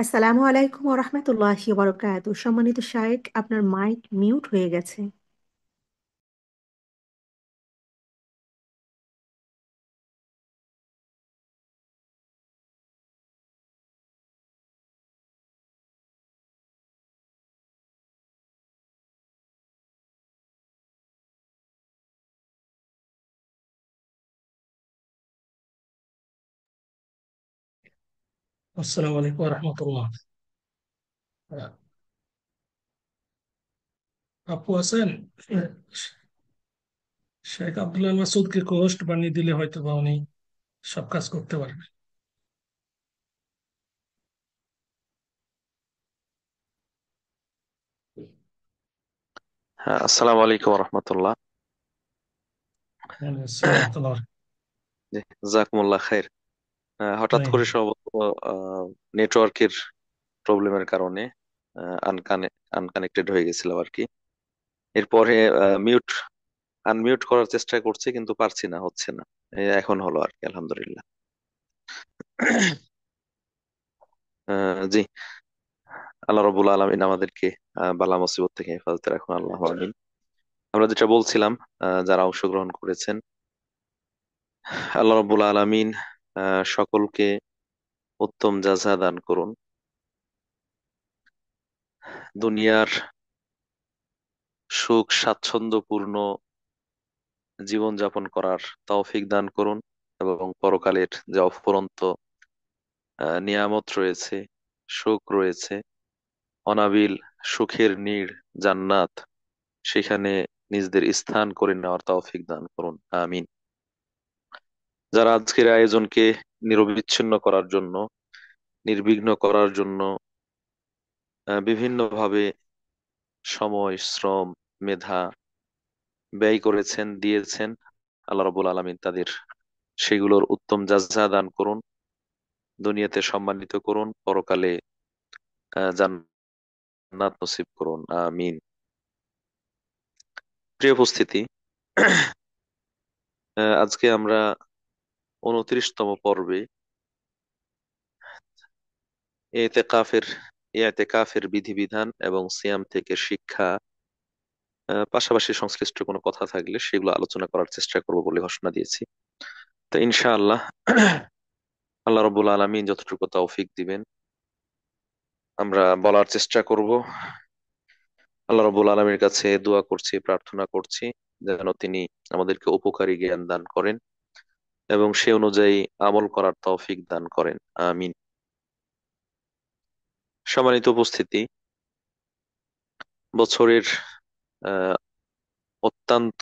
আসসালামু আলাইকুম ওরহমতুল্লাহি ওবরাকাতু। সম্মানিত শায়েখ, আপনার মাইক মিউট হয়ে গেছে। আসসালামু আলাইকুম রহমতুল্লাহ। আপু আছেন? শেখ আব্দুল্লাহ মাসুদকে হোস্ট বানিয়ে দিলে হয়তো বা উনি সব কাজ করতে পারবে। হ্যাঁ, আসসালামু আলাইকুম রহমতুল্লাহ। ওয়ালাইকুম আসসালাম ওয়া রাহমাতুল্লাহ। জি, জাজাকুমুল্লাহ খাইর। হঠাৎ করে সম্ভবত নেটওয়ার্কের প্রবলেমের কারণে আনকানেক্টেড হয়ে গেছিলাম আর কি। এরপরে মিউট আনমিউট করার চেষ্টা করছি কিন্তু পারছি না, হচ্ছে না। এখন হলো আর কি, আলহামদুলিল্লাহ। জি, আল্লাহ রাব্বুল আলামিন আমাদেরকে বালা মুসিবত থেকে হেফাজতে রাখুন, আল্লাহ আমিন। আমরা যেটা বলছিলাম, যারা অংশগ্রহণ করেছেন, আল্লাহ রাব্বুল আলামিন সকলকে উত্তম জাযা দান করুন। দুনিয়ার সুখ স্বাচ্ছন্দ্যপূর্ণ জীবন যাপন করার তৌফিক দান করুন, এবং পরকালের যে অফুরন্ত নিয়ামত রয়েছে, সুখ রয়েছে, অনাবিল সুখের নীড় জান্নাত, সেখানে নিজেদের স্থান করে নেওয়ার তৌফিক দান করুন, আমিন। যারা আজকের আয়োজনকে নিরবিচ্ছিন্ন করার জন্য, নির্বিঘ্ন করার জন্য বিভিন্নভাবে সময়, শ্রম, মেধা ব্যয় করেছেন, দিয়েছেন, আল্লাহ রাব্বুল আলামিন তাদের সেগুলোর উত্তম জাযা দান করুন, দুনিয়াতে সম্মানিত করুন, পরকালে জান্নাত নসিব করুন, আমিন। প্রিয় উপস্থিতি, আজকে আমরা 29তম পর্বে এতেকাফের এতেকাফের বিধিবিধান এবং সিয়াম থেকে শিক্ষা, পাশাপাশি সংশ্লিষ্ট কোনো কথা থাকলে সেগুলো আলোচনা করার চেষ্টা করব বলে ঘোষণা দিয়েছি। তো ইনশাআল্লাহ আল্লাহ রাব্বুল আলামিন যতটুকু তৌফিক দিবেন আমরা বলার চেষ্টা করব। আল্লাহ রাব্বুল আলামিনের কাছে দোয়া করছি, প্রার্থনা করছি যেন তিনি আমাদেরকে উপকারী জ্ঞান দান করেন এবং সে অনুযায়ী আমল করার তৌফিক দান করেন, আমিন। সম্মানিত উপস্থিতি, বছরের আহ অত্যন্ত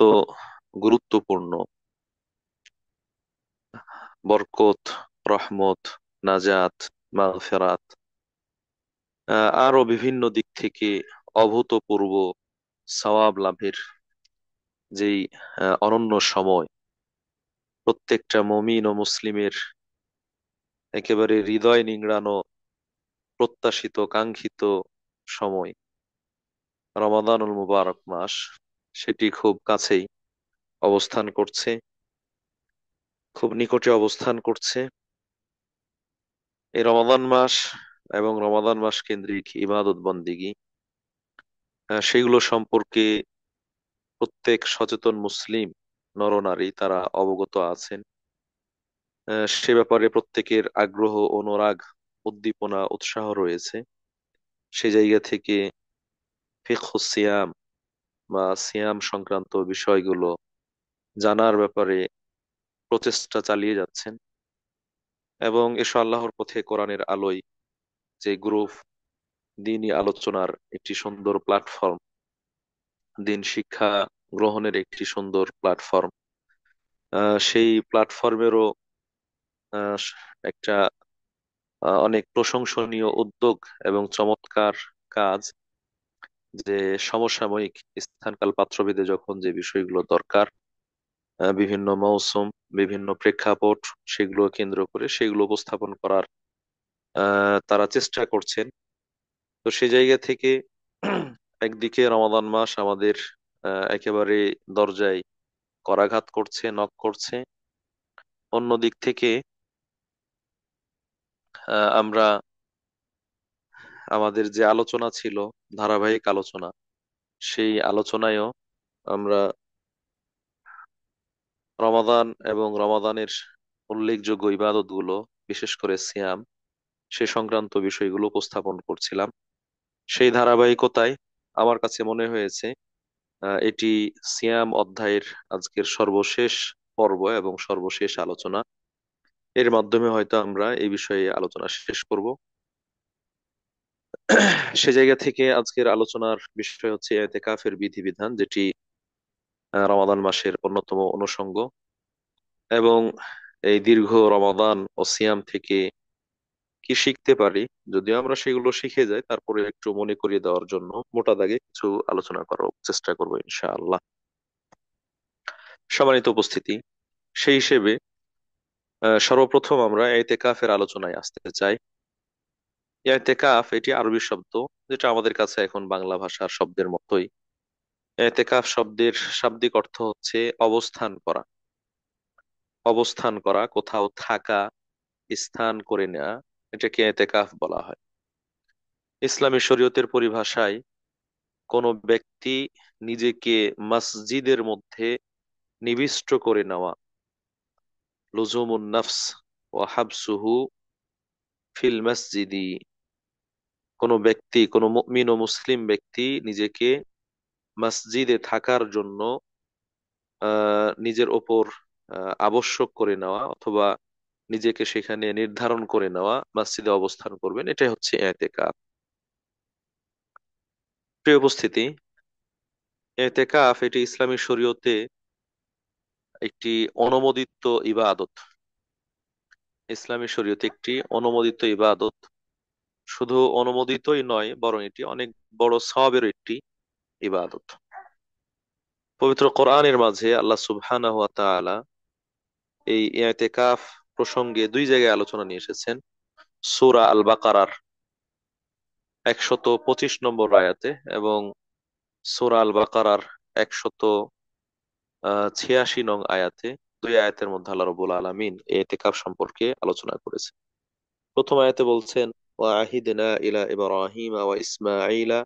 গুরুত্বপূর্ণ বরকত, রহমত, নাজাত, মাগফিরাত, আরো বিভিন্ন দিক থেকে অভূতপূর্ব সওয়াব লাভের যেই অনন্য সময়, প্রত্যেকটা মুমিন ও মুসলিমের একেবারে হৃদয় নিংড়ানো প্রত্যাশিত কাঙ্ক্ষিত সময়, রমাদানুল মুবারক মাস, সেটি খুব কাছেই অবস্থান করছে, খুব নিকটে অবস্থান করছে। এই রমাদান মাস এবং রমাদান মাস কেন্দ্রিক ইবাদত বন্দিগি, সেগুলো সম্পর্কে প্রত্যেক সচেতন মুসলিম নরনারী তারা অবগত আছেন। সে ব্যাপারে প্রত্যেকের আগ্রহ, অনুরাগ, উদ্দীপনা, উৎসাহ রয়েছে। সে জায়গা থেকে ফিকহুস সিয়াম বা সিয়াম সংক্রান্ত বিষয়গুলো জানার ব্যাপারে প্রচেষ্টা চালিয়ে যাচ্ছেন, এবং এসো আল্লাহর পথে কোরআনের আলোয় যে গ্রুপ, দিনই আলোচনার একটি সুন্দর প্ল্যাটফর্ম, দিন শিক্ষা গ্রহণের একটি সুন্দর প্ল্যাটফর্ম, সেই প্ল্যাটফর্মেরও একটা অনেক প্রশংসনীয় উদ্যোগ এবং চমৎকার কাজ, যে সমসাময়িক স্থানকাল পাত্রভেদে যখন যে বিষয়গুলো দরকার, বিভিন্ন মৌসুম, বিভিন্ন প্রেক্ষাপট, সেগুলো কেন্দ্র করে সেগুলো উপস্থাপন করার তারা চেষ্টা করছেন। তো সেই জায়গা থেকে একদিকে রমাদান মাস আমাদের একেবারে দরজায় করাঘাত করছে, নক করছে। অন্য দিক থেকে আমরা আমাদের যে আলোচনা ছিল, ধারাবাহিক আলোচনা, সেই আলোচনায়ও আমরা রমাদান এবং রমাদানের উল্লেখযোগ্য ইবাদত গুলো, বিশেষ করে সিয়াম, সে সংক্রান্ত বিষয়গুলো উপস্থাপন করছিলাম। সেই ধারাবাহিকতায় আমার কাছে মনে হয়েছে এটি সিয়াম অধ্যায়ের আজকের সর্বশেষ পর্ব এবং সর্বশেষ আলোচনা। এর মাধ্যমে হয়তো আমরা এই বিষয়ে আলোচনা শেষ করব। সে জায়গা থেকে আজকের আলোচনার বিষয় হচ্ছে ইতিকাফের বিধিবিধান, যেটি রমাদান মাসের অন্যতম অনুষঙ্গ। এবং এই দীর্ঘ রমাদান ও সিয়াম থেকে কি শিখতে পারি, যদিও আমরা সেগুলো শিখে যাই, তারপরে একটু মনে করিয়ে দেওয়ার জন্য মোটা দাগে কিছু আলোচনা করার চেষ্টা করবো ইনশাআল্লাহ। সম্মানিত উপস্থিতি, সেই হিসেবে সর্বপ্রথম আমরা ইতিকাফের আলোচনায় আসতে চাই। ইতিকাফ এটি আরবি শব্দ, যেটা আমাদের কাছে এখন বাংলা ভাষার শব্দের মতোই। ইতিকাফ শব্দের শাব্দিক অর্থ হচ্ছে অবস্থান করা। অবস্থান করা, কোথাও থাকা, স্থান করে নেওয়া, এটাকে ইতিকাফ বলা হয়। ইসলামী শরীয়তের পরিভাষায় কোনো ব্যক্তি নিজেকে মসজিদের মধ্যে নিবিষ্ট করে নেওয়া, লুজুমুন নফস ওয়া হাবসুহু ফিল মসজিদি। কোনো ব্যক্তি, কোনো মুমিন ও মুসলিম ব্যক্তি নিজেকে মসজিদে থাকার জন্য নিজের ওপর আবশ্যক করে নেওয়া, অথবা নিজেকে সেখানে নির্ধারণ করে নেওয়া, মসজিদে অবস্থান করবেন, এটাই হচ্ছে ইতিকাফ। প্রিয় উপস্থিতি, ইতিকাফ এটি ইসলামী শরীয়তে একটি অনুমোদিত ইবাদত। ইসলামী শরীয়তে একটি অনুমোদিত ইবাদত। শুধু অনুমোদিতই নয়, বরং এটি অনেক বড় সওয়াবের একটি ইবাদত। পবিত্র কোরআনের মাঝে আল্লাহ সুবহানাহু ওয়া তাআলা এই ইতিকাফ প্রসঙ্গে দুই জায়গায় আলোচনা নিয়ে এসেছেন। সূরা আল বাকারার 125 নম্বর আয়াতে এবং সূরা আল বাকারার 186 নং আয়াতে। দুই আয়াতের মধ্যে আল্লাহ রাব্বুল আলামিন ইতিকাফ সম্পর্কে আলোচনা করেছেন। প্রথম আয়াতে বলছেন, ওয়াহিদনা ইলা ইব্রাহিম ওয়া ইসমাঈলা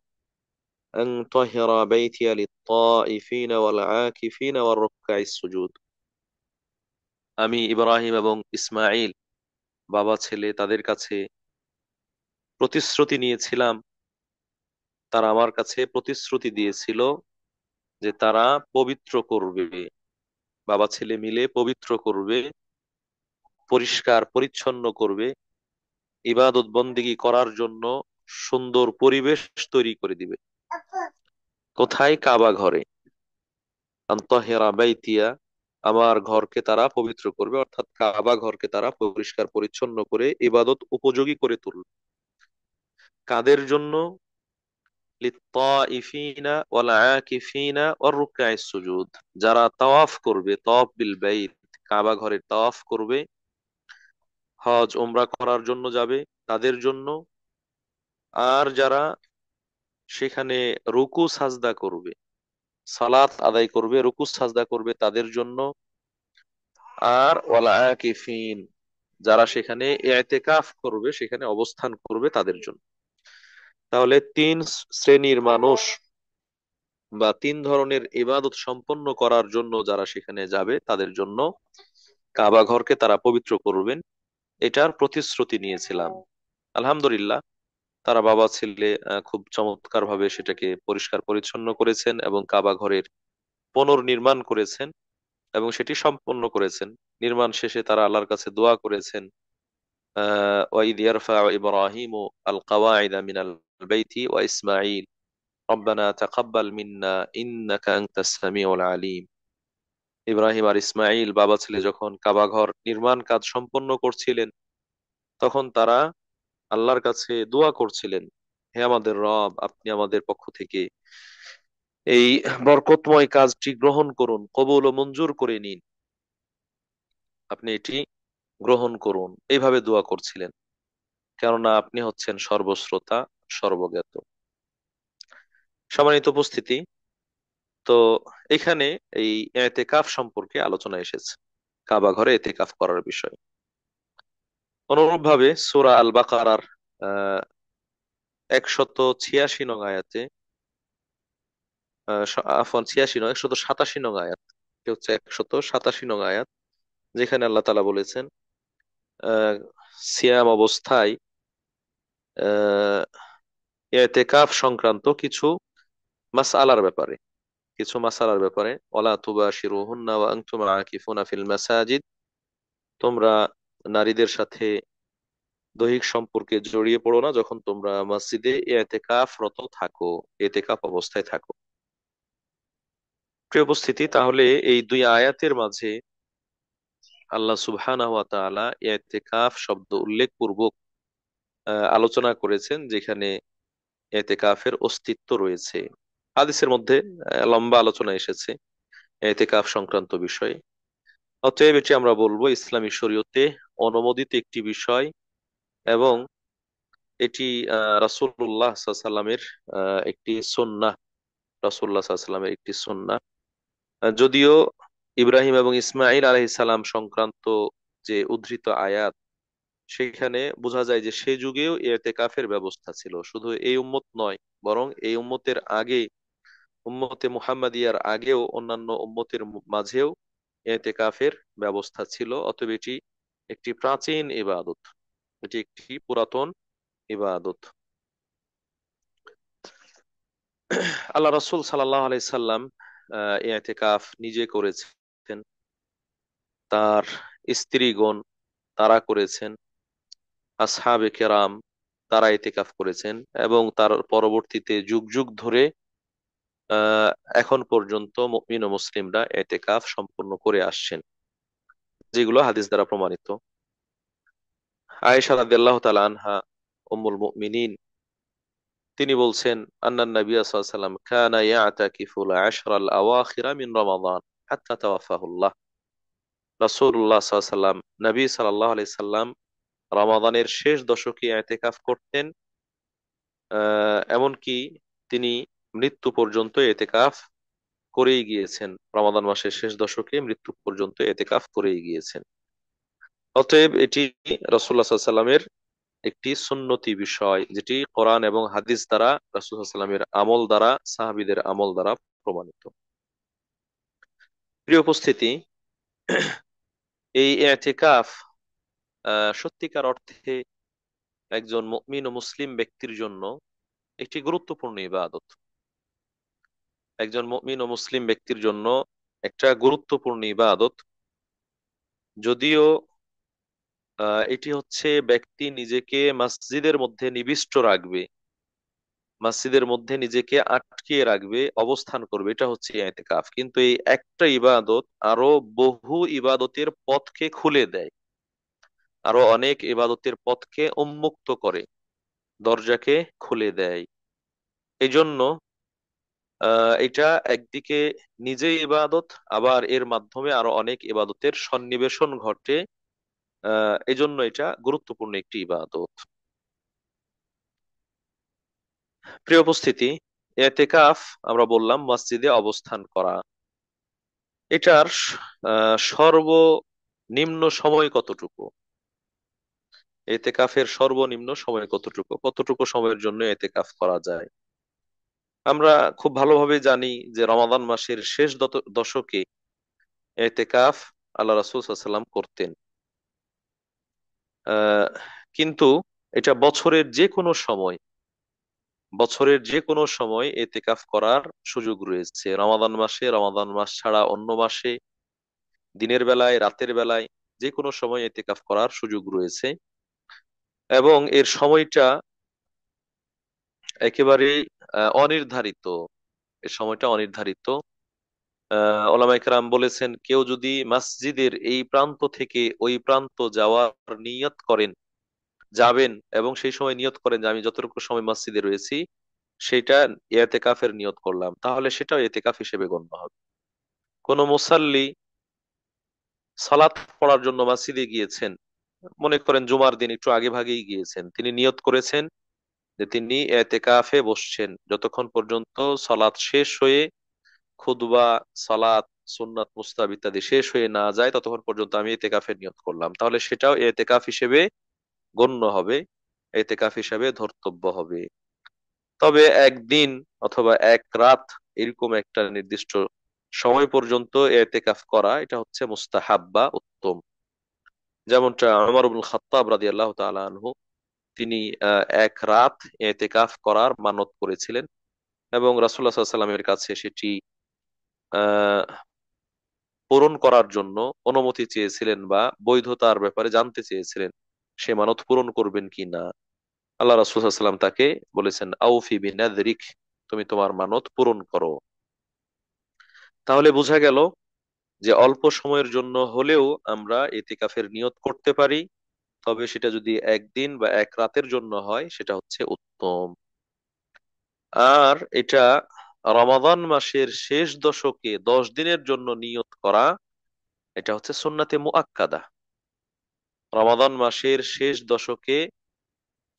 আন তাহিরা বাইতিয়া লিত-তাইফিনা ওয়াল আকিফিনা ওয়ার রুকআইস সুজুদ। আমি ইব্রাহিম এবং ইসমাঈল, বাবা ছেলে, তাদের কাছে প্রতিশ্রুতি নিয়েছিলাম। তারা আমার কাছে প্রতিশ্রুতি দিয়েছিল যে তারা পবিত্র করবে, বাবা ছেলে মিলে পবিত্র করবে, পরিষ্কার পরিচ্ছন্ন করবে, ইবাদত বন্দেগী করার জন্য সুন্দর পরিবেশ তৈরি করে দিবে। কোথায়? কাবা ঘরে। আনতাহিরা বাইতিয়া, আমার ঘরকে তারা পবিত্র করবে, অর্থাৎ কাবা ঘরকে তারা পরিষ্কার পরিচ্ছন্ন করে ইবাদত উপযোগী করে তুলবে। কাদের জন্য? লিত্তাইফিনা ওয়াল আকিফিনা ওয়ার রুকআইস সুজুদ, যারা তাওয়াফ করবে, তাওয়াফ বিল বাইত, কাবা ঘরের তাওয়াফ করবে, হজ উমরা করার জন্য যাবে, তাদের জন্য। আর যারা সেখানে রুকু সাজদা করবে, সালাত আদায় করবে, রুকু সাজদা করবে, তাদের জন্য। আর ওয়াল আকিফিন, যারা সেখানে ইতিকাফ করবে, সেখানে অবস্থান করবে, তাদের জন্য। তাহলে তিন শ্রেণীর মানুষ বা তিন ধরনের ইবাদত সম্পন্ন করার জন্য যারা সেখানে যাবে, তাদের জন্য কাবা ঘরকে তারা পবিত্র করবেন, এটার প্রতিশ্রুতি নিয়েছিলাম। আলহামদুলিল্লাহ, তারা বাবা ছেলে খুব চমৎকার ভাবে সেটাকে পরিষ্কার পরিচ্ছন্ন করেছেন এবং কাবা ঘরের পুনর্নির্মাণ করেছেন এবং সেটি সম্পন্ন করেছেন। নির্মাণ শেষে তারা আল্লাহর কাছে দোয়া করেছেন, ওয়াইদ ইয়ারফাউ ইব্রাহিমু আল কাওয়াইদা মিনাল বাইতি ওয়া ইসমাঈল রব্বানা তাকাব্বাল মিন্না ইন্নাকা আনতাস সামিউল আলিম। ইব্রাহিম আর ইসমাঈল, বাবা ছেলে, যখন কাবা ঘর নির্মাণ কাজ সম্পন্ন করছিলেন, তখন তারা আল্লাহর কাছে দোয়া করছিলেন, হে আমাদের রব, আপনি আমাদের পক্ষ থেকে এই বরকতময় কাজটি গ্রহণ করুন, কবুল ও মঞ্জুর করে নিন, আপনি এটি গ্রহণ করুন, এইভাবে দোয়া করছিলেন, কেননা আপনি হচ্ছেন সর্বশ্রোতা, সর্বজ্ঞাত। সম্মানিত উপস্থিতি, তো এখানে এই এতেকাফ সম্পর্কে আলোচনা এসেছে, কাবা ঘরে এতেকাফ করার বিষয়। অনুরূপভাবে সূরা আল বাকারার 186 নং আয়াতে, আফওয়ান 86 নয়, 187 নং আয়াত, এটা হচ্ছে 187 নং আয়াত, যেখানে আল্লাহ তাআলা বলেছেন আহ, সিয়াম অবস্থায় আহ ইতিকাফ সংক্রান্ত মাসআলার ব্যাপারে কিছু মাসআলার ব্যাপারে, ওয়ালা তুবাশিরুহুন্না ওয়া আনতুম আকিফুনা ফিল মাসাজিদ, তোমরা নারীদের সাথে দৈহিক সম্পর্কে জড়িয়ে পড়ো না যখন তোমরা মসজিদে ইতিকাফরত থাকো, ইতিকাফ অবস্থায় থাকো। প্রিয় উপস্থিতি, তাহলে এই দুই আয়াতের মাঝে আল্লাহ সুবহানাহু ওয়া তাআলা ইতিকাফ শব্দ উল্লেখ পূর্বক আলোচনা করেছেন, যেখানে এতেকাফের অস্তিত্ব রয়েছে। হাদিসের মধ্যে লম্বা আলোচনা এসেছে এতেকাফ সংক্রান্ত বিষয়ে। অতএব এটি আমরা বলবো ইসলামী শরীয়তে অনুমোদিত একটি বিষয়, এবং এটি রাসূলুল্লাহ সাল্লাল্লাহু আলাইহি সাল্লামের একটি সুন্নাহ, রাসূলুল্লাহ সাল্লাল্লাহু আলাইহি সাল্লামের একটি সুন্নাহ। যদিও ইব্রাহিম এবং ইসমাঈল আলাইহিস সালাম সংক্রান্ত যে উদ্ধৃত আয়াত, সেখানে বোঝা যায় যে সেই যুগেও ইতিকাফের ব্যবস্থা ছিল। শুধু এই উম্মত নয়, বরং এই উম্মতের আগে, উম্মতে মুহাম্মাদিয়ার আগেও অন্যান্য উম্মতের মাঝেও ইতিকাফের ব্যবস্থা ছিল। অতএব এটি একটি প্রাচীন ইবাদত, এটি একটি পুরাতন ইবাদত। আল্লাহ রাসূল সাল্লাল্লাহু আলাইহি সাল্লাম ইতিকাফ নিজে করেছেন, তার স্ত্রীগণ তারা করেছেন, আসহাবে কেরাম তারা ইতিকাফ করেছেন, এবং তার পরবর্তীতে যুগ যুগ ধরে আহ এখন পর্যন্ত মুমিন ও মুসলিমরা ইতিকাফ সম্পূর্ণ করে আসছেন, যেগুলো হাদিস দ্বারা প্রমাণিত। আয়েশা রাদিয়াল্লাহু তাআলা আনহা উম্মুল মুমিনিন, তিনি বলছেন আন্নান নবী সাল্লাল্লাহু আলাইহি ওয়াসাল্লাম কানা ইয়াতাকিফুল আশরাল আওয়াখিরা মিন রমাদান হাত্তা তাওয়াফাহুল্লাহ। রাসূলুল্লাহ সাল্লাল্লাহু আলাইহি ওয়াসাল্লাম, নবী সাল্লাল্লাহু আলাইহি সাল্লাম রমাদানের শেষ দশকে ইতিকাফ করতেন, এমনকি তিনি মৃত্যু পর্যন্ত ইতিকাফ করেই গিয়েছেন। রমাদান মাসের শেষ দশকে মৃত্যু পর্যন্ত ইতিকাফ করেই গিয়েছেন। অতএব এটি রাসূলুল্লাহ সাল্লাল্লাহু আলাইহি ওয়াসাল্লামের একটি সুন্নতি বিষয়, যেটি কোরআন এবং হাদিস দ্বারা, রাসূল সাল্লাল্লাহু আলাইহি ওয়াসাল্লামের আমল দ্বারা, সাহাবীদের আমল দ্বারা প্রমাণিত। প্রিয় উপস্থিতি, এই ইতিকাফ সত্যিকার অর্থে একজন মুমিন ও মুসলিম ব্যক্তির জন্য একটি গুরুত্বপূর্ণ ইবাদত। একজন মুমিন ও মুসলিম ব্যক্তির জন্য একটা গুরুত্বপূর্ণ ইবাদত। যদিও এটি হচ্ছে ব্যক্তি নিজেকে মসজিদের মধ্যে নিবিষ্ট রাখবে, মসজিদের মধ্যে নিজেকে আটকিয়ে রাখবে, অবস্থান করবে, এটা হচ্ছে ইতিকাফ। কিন্তু এই একটা ইবাদত আরো বহু ইবাদতের পথকে খুলে দেয়, আরো অনেক ইবাদতের পথকে উন্মুক্ত করে, দরজাকে খুলে দেয়। এই জন্য এটা একদিকে নিজে ইবাদত, আবার এর মাধ্যমে আরো অনেক ইবাদতের সন্নিবেশন ঘটে। এই জন্য এটা গুরুত্বপূর্ণ একটি ইবাদত। প্রিয় উপস্থিতি, ইতিকাফ আমরা বললাম মসজিদে অবস্থান করা। এটার সর্বনিম্ন সময় কতটুকু? ইতিকাফের সর্বনিম্ন সময় কতটুকু, কতটুকু সময়ের জন্য ইতিকাফ করা যায়? আমরা খুব ভালোভাবে জানি যে রমাদান মাসের শেষ দশকে ইতিকাফ আল্লাহ রাসূল সাল্লাল্লাহু আলাইহি ওয়াসাল্লাম করতেন। আহ কিন্তু এটা বছরের যে কোনো সময় ইতিকাফ করার সুযোগ রয়েছে। রমাদান মাসে, রমাদান মাস ছাড়া অন্য মাসে, দিনের বেলায়, রাতের বেলায়, যে কোনো সময় ইতিকাফ করার সুযোগ রয়েছে, এবং এর সময়টা একেবারেই অনির্ধারিত। এর সময়টা অনির্ধারিত। ওলামায়ে কেরাম বলেছেন, কেউ যদি মসজিদের এই প্রান্ত থেকে ওই প্রান্ত যাওয়ার নিয়ত করেন, যাবেন, এবং সেই সময় নিয়ত করেন যে আমি যতটুকু সময় মসজিদে রয়েছি সেটা ইতিকাফের নিয়ত করলাম, তাহলে সেটাও ইতিকাফ হিসেবে গণ্য হবে। কোন মুসাল্লি সালাত পড়ার জন্য মসজিদে গিয়েছেন, মনে করেন জুমার দিন একটু আগে ভাগেই গিয়েছেন, তিনি নিয়ত করেছেন যে তিনি ইতিকাফে বসছেন যতক্ষণ পর্যন্ত সালাত শেষ হয়ে, খুতবা, সালাত, সুন্নাত, মুস্তাহাব ইত্যাদি শেষ হয়ে না যায়, ততক্ষণ পর্যন্ত আমি ইতিকাফের নিয়ত করলাম, তাহলে সেটাও ইতিকাফ হিসেবে গণ্য হবে, ইতিকাফ হিসেবে ধর্তব্য হবে। তবে একদিন অথবা এক রাত এরকম একটা নির্দিষ্ট সময় পর্যন্ত এতেকাফ করা এটা হচ্ছে মুস্তাহাব বা উত্তম। যেমনটা ওমর ইবনুল খাত্তাব রাদিয়াল্লাহু তাআলা আনহু, তিনি এক রাত এতেকাফ করার মানত করেছিলেন এবং রাসূলুল্লাহ সাল্লাল্লাহু আলাইহি ওয়াসাল্লামের কাছে সেটি আহ পূরণ করার জন্য অনুমতি চেয়েছিলেন বা বৈধতার ব্যাপারে জানতে চেয়েছিলেন সে মানত পূরণ করবেন কি না। আল্লাহ রাসূল সাল্লাল্লাহু আলাইহি ওয়াসাল্লাম তাকে বলেছেন, আউফি বিনাযরিক, তুমি তোমার মানত পূরণ করো। তাহলে বোঝা গেল যে অল্প সময়ের জন্য হলেও আমরা ইতিকাফের নিয়ত করতে পারি, তবে সেটা যদি একদিন বা এক রাতের জন্য হয় সেটা হচ্ছে উত্তম। আর এটা রমাদান মাসের শেষ দশকে 10 দিনের জন্য নিয়ত করা, এটা হচ্ছে সুন্নাতে মুআক্কাদা। রমাদান মাসের শেষ দশকে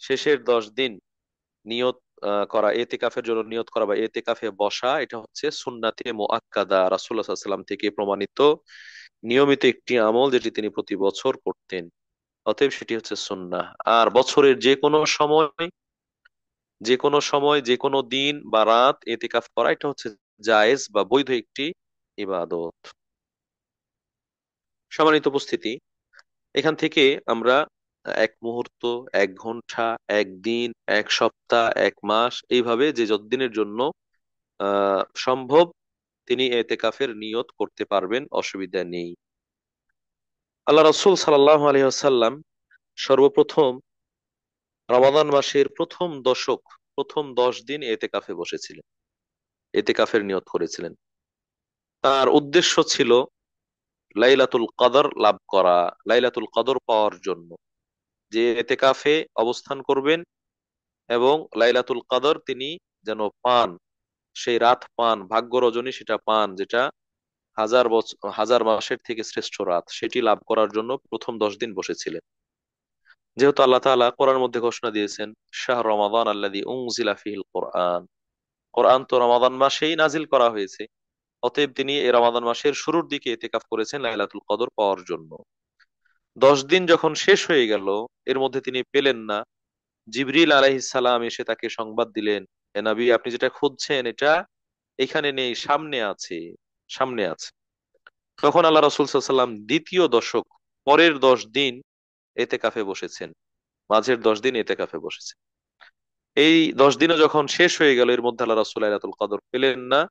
শেষের 10 দিন নিয়ত করা, এতেকাফের জন্য নিয়ত করা বা এতেকাফে বসা, এটা হচ্ছে সুন্নাতে মুআক্কাদা, রাসূলুল্লাহ সাল্লাল্লাহু আলাইহি ওয়াসাল্লাম থেকে প্রমাণিত নিয়মিত একটি আমল যেটি তিনি প্রতি বছর করতেন। অতএব সেটি হচ্ছে সুন্নাহ। আর বছরের যে কোনো সময় যে কোনো দিন বা রাত এতেকাফ করা, এটা হচ্ছে জায়েজ বা বৈধ একটি ইবাদত। সম্মানিত উপস্থিতি, এখান থেকে আমরা এক মুহূর্ত, 1 ঘন্টা, একদিন, এক সপ্তাহ, এক মাস, এইভাবে যে যতদিনের জন্য সম্ভব তিনি এতেকাফের নিয়ত করতে পারবেন, অসুবিধা নেই। আল্লাহ রাসূল সাল্লাল্লাহু আলাইহি ওয়াসাল্লাম সর্বপ্রথম রমাদান মাসের প্রথম দশক, প্রথম 10 দিন এতেকাফে বসেছিলেন, এতেকাফের নিয়ত করেছিলেন। তার উদ্দেশ্য ছিল লাইলাতুল কদর লাভ করা, লাইলাতুল কদর পাওয়ার জন্য, যে এতেকাফে অবস্থান করবেন এবং লাইলাতুল কদর তিনি যেন পান, সেই রাত পান, ভাগ্য রজনী সেটা পান, যেটা হাজার বছর, হাজার মাসের থেকে শ্রেষ্ঠ রাত, সেটি লাভ করার জন্য প্রথম 10 দিন বসেছিলেন। যেহেতু আল্লাহ তাআলা কোরআনের মধ্যে ঘোষণা দিয়েছেন, শাহর রমাদান আল্লাযী উনজিলা ফীহিল কোরআন, কোরআন তো রমাদান মাসেই নাজিল করা হয়েছে। অতএব তিনি এই রমাদান মাসের শুরুর দিকে ইতিকাফ করেছেন লাইলাতুল কদর পাওয়ার জন্য। 10 দিন যখন শেষ হয়ে গেল, এর মধ্যে তিনি পেলেন না, জিবরিল আলাইহিস সালাম এসে তাকে সংবাদ দিলেন, এ নবী, আপনি যেটা খুঁজছেন এটা এখানে নেই, সামনে আছে, সামনে আছে। তখন আল্লাহ রাসূল সাল্লাল্লাহু আলাইহি ওয়াসাল্লাম দ্বিতীয় দশক, পরের 10 দিন এতেকাফে বসেছেন, মাঝের 10 দিন এতেকাফে বসেছেন। এই 10 দিনও যখন শেষ হয়ে গেল, এর মধ্যে আল্লাহ রাসূল লাইলাতুল কদর পেলেন না,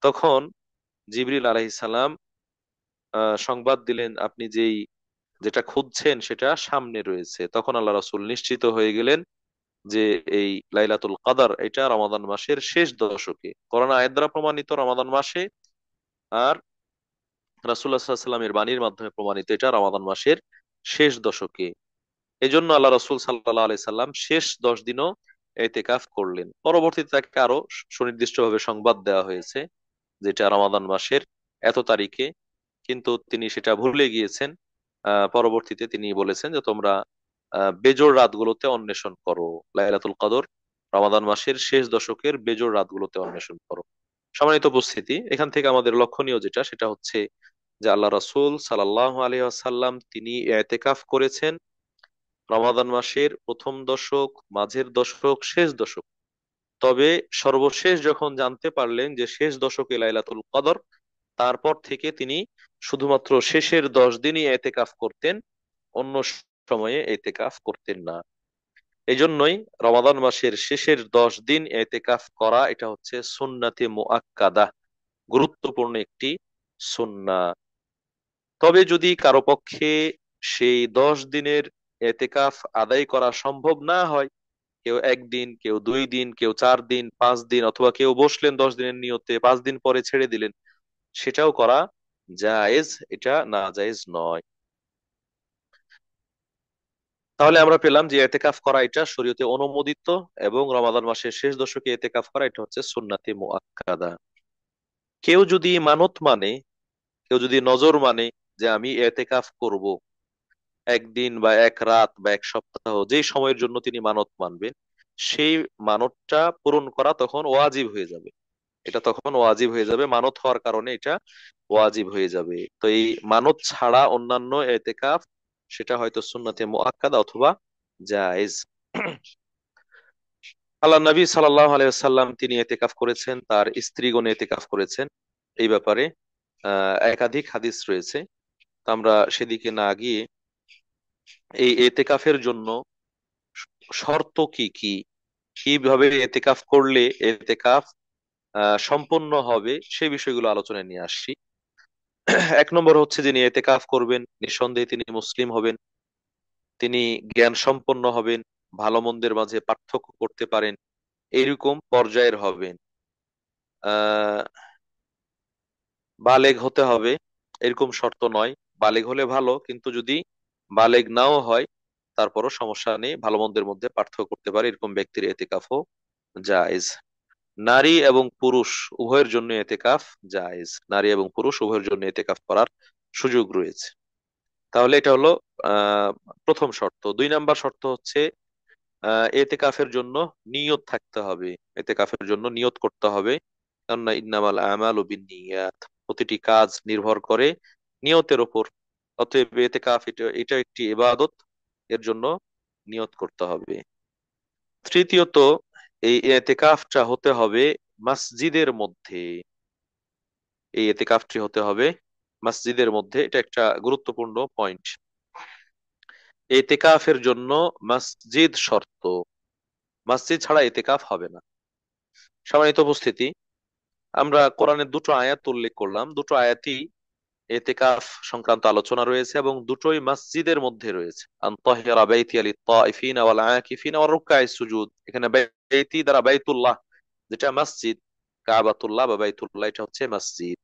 তখন জিবরিল আলাইহিস সালাম সংবাদ দিলেন, আপনি যেটা খুঁজছেন সেটা সামনে রয়েছে। তখন আল্লাহ রাসূল নিশ্চিত হয়ে গেলেন যে এই লাইলাতুল কদর এটা রমাদান মাসের শেষ দশকে, কোরআন আয়াত দ্বারা প্রমাণিত রমাদান মাসে, আর রাসূলুল্লাহ সাল্লাল্লাহু আলাইহি ওয়াসাল্লামের বাণীর মাধ্যমে প্রমাণিত এটা রমাদান মাসের শেষ দশকে। এই জন্য আল্লাহ রাসূল সাল্লাল্লাহু আলাইহি সাল্লাম শেষ 10 দিনও ইতিকাফ করলেন। পরবর্তীতে তাকে আরো সুনির্দিষ্টভাবে সংবাদ দেওয়া হয়েছে যেটা রমাদান মাসের এত তারিখে, কিন্তু তিনি সেটা ভুলে গিয়েছেন। পরবর্তীতে তিনি বলেছেন যে তোমরা বেজোড় রাতগুলোতে অন্বেষণ করো, লাইলাতুল কদর রমাদান মাসের শেষ দশকের বেজোড় রাতগুলোতে অন্বেষণ করো। সম্মানিত উপস্থিতি, এখান থেকে আমাদের লক্ষণীয় যেটা সেটা হচ্ছে যে আল্লাহ রাসূল সাল্লাল্লাহু আলাইহি ওয়াসাল্লাম তিনি ইতিকাফ করেছেন রমাদান মাসের প্রথম দশক, মাঝের দশক, শেষ দশক। তবে সর্বশেষ যখন জানতে পারলেন যে শেষ দশকে লাইলাতুল কদর, তারপর থেকে তিনি শুধুমাত্র শেষের 10 দিনই এতেকাফ করতেন, অন্য সময়ে এতেকাফ করতেন না। এই জন্যই রমাদান মাসের শেষের 10 দিন এতেকাফ করা এটা হচ্ছে সুন্নাতে মুআক্কাদা, গুরুত্বপূর্ণ একটি সুন্নাহ। তবে যদি কারো পক্ষে সেই 10 দিনের এতেকাফ আদায় করা সম্ভব না হয়, কেউ একদিন, কেউ 2 দিন, কেউ 4 দিন, 5 দিন, অথবা কেউ বসলেন 10 দিনের নিয়তে, 5 দিন পরে ছেড়ে দিলেন, সেটাও করা জায়েজ, এটা না জায়েজ নয়। তাহলে আমরা পেলাম যে এতেকাফ করা এটা শরীয়তে অনুমোদিত, এবং রমাদান মাসের শেষ দশকে এতেকাফ করা এটা হচ্ছে সুন্নাতে মুআক্কাদা। কেউ যদি মানত মানে, কেউ যদি নজর মানে যে আমি এতেকাফ করব একদিন বা এক রাত বা এক সপ্তাহ, যেই সময়ের জন্য তিনি মানত মানবেন, সেই মানতটা পূরণ করা তখন ওয়াজিব হয়ে যাবে। এটা তখন ওয়াজিব হয়ে যাবে, মানত হওয়ার কারণে এটা ওয়াজিব হয়ে যাবে। তো এই মানত ছাড়া অন্যান্য এতেকাফ সেটা হয়তো সুন্নাতে মুআক্কাদা অথবা জায়েজ। আল্লাহ নবী সাল্লাল্লাহু আলাইহি ওয়াসাল্লাম তিনি এতেকাফ করেছেন, তার স্ত্রীগণ এতেকাফ করেছেন। এই ব্যাপারে একাধিক হাদিস রয়েছে। তো আমরা সেদিকে না গিয়ে এই এতেকাফের জন্য শর্ত কি কি, কিভাবে এতেকাফ করলে এতেকাফ সম্পন্ন হবে সেই বিষয়গুলো আলোচনায় নিয়ে আসছি। এক নম্বর হচ্ছে, যিনি এতেকাফ করবেন নিঃসন্দেহে তিনি মুসলিম হবেন, তিনি জ্ঞান সম্পন্ন হবেন, ভালো মন্দের মাঝে পার্থক্য করতে পারেন, এইরকম পর্যায়ের হবেন। আহ বালেগ হতে হবে এরকম শর্ত নয়। বালেগ হলে ভালো, কিন্তু যদি বালেগ নাও হয় তারপরও সমস্যা নেই, ভালো মন্দের মধ্যে পার্থক্য করতে পারে এরকম ব্যক্তির এতেকাফও জায়েজ। নারী এবং পুরুষ উভয়ের জন্য এতেকাফ জায়েজ, নারী এবং পুরুষ উভয়ের জন্য এতেকাফ করার সুযোগ রয়েছে। তাহলে এটা হলো আহ প্রথম শর্ত। দুই নাম্বার শর্ত হচ্ছে এতেকাফের জন্য নিয়ত থাকতে হবে, এতেকাফের জন্য নিয়ত করতে হবে। কেননা ইন্নামাল আমালু বিন্নিয়াত, প্রতিটি কাজ নির্ভর করে নিয়তের উপর। অতএব এতেকাফ এটা এটা একটি ইবাদত, এর জন্য নিয়ত করতে হবে। তৃতীয়ত, এই এতেকাফটা হতে হবে মসজিদের মধ্যে, এই এতেকাফটি হতে হবে মসজিদের মধ্যে। এটা একটা গুরুত্বপূর্ণ পয়েন্ট। এতেকাফের জন্য মসজিদ শর্ত, মসজিদ ছাড়া এতেকাফ হবে না। সম্মানিত উপস্থিতি, আমরা কোরআনের দুটো আয়াত উল্লেখ করলাম, দুটো আয়াতই এতেকাফ সংক্রান্ত আলোচনা রয়েছে এবং দুটোই মসজিদের মধ্যে রয়েছে। আন তাহিরা বাইতি লিত-তাইফিনা ওয়াল আকিফিনা ওয়ার রুকআইস সুজুদ। এখানে বাইতি দ্বারা বাইতুল্লাহ, যেটা মসজিদ, কাবাতুল্লাহ বা বাইতুল্লাহ, এটা হচ্ছে মসজিদ।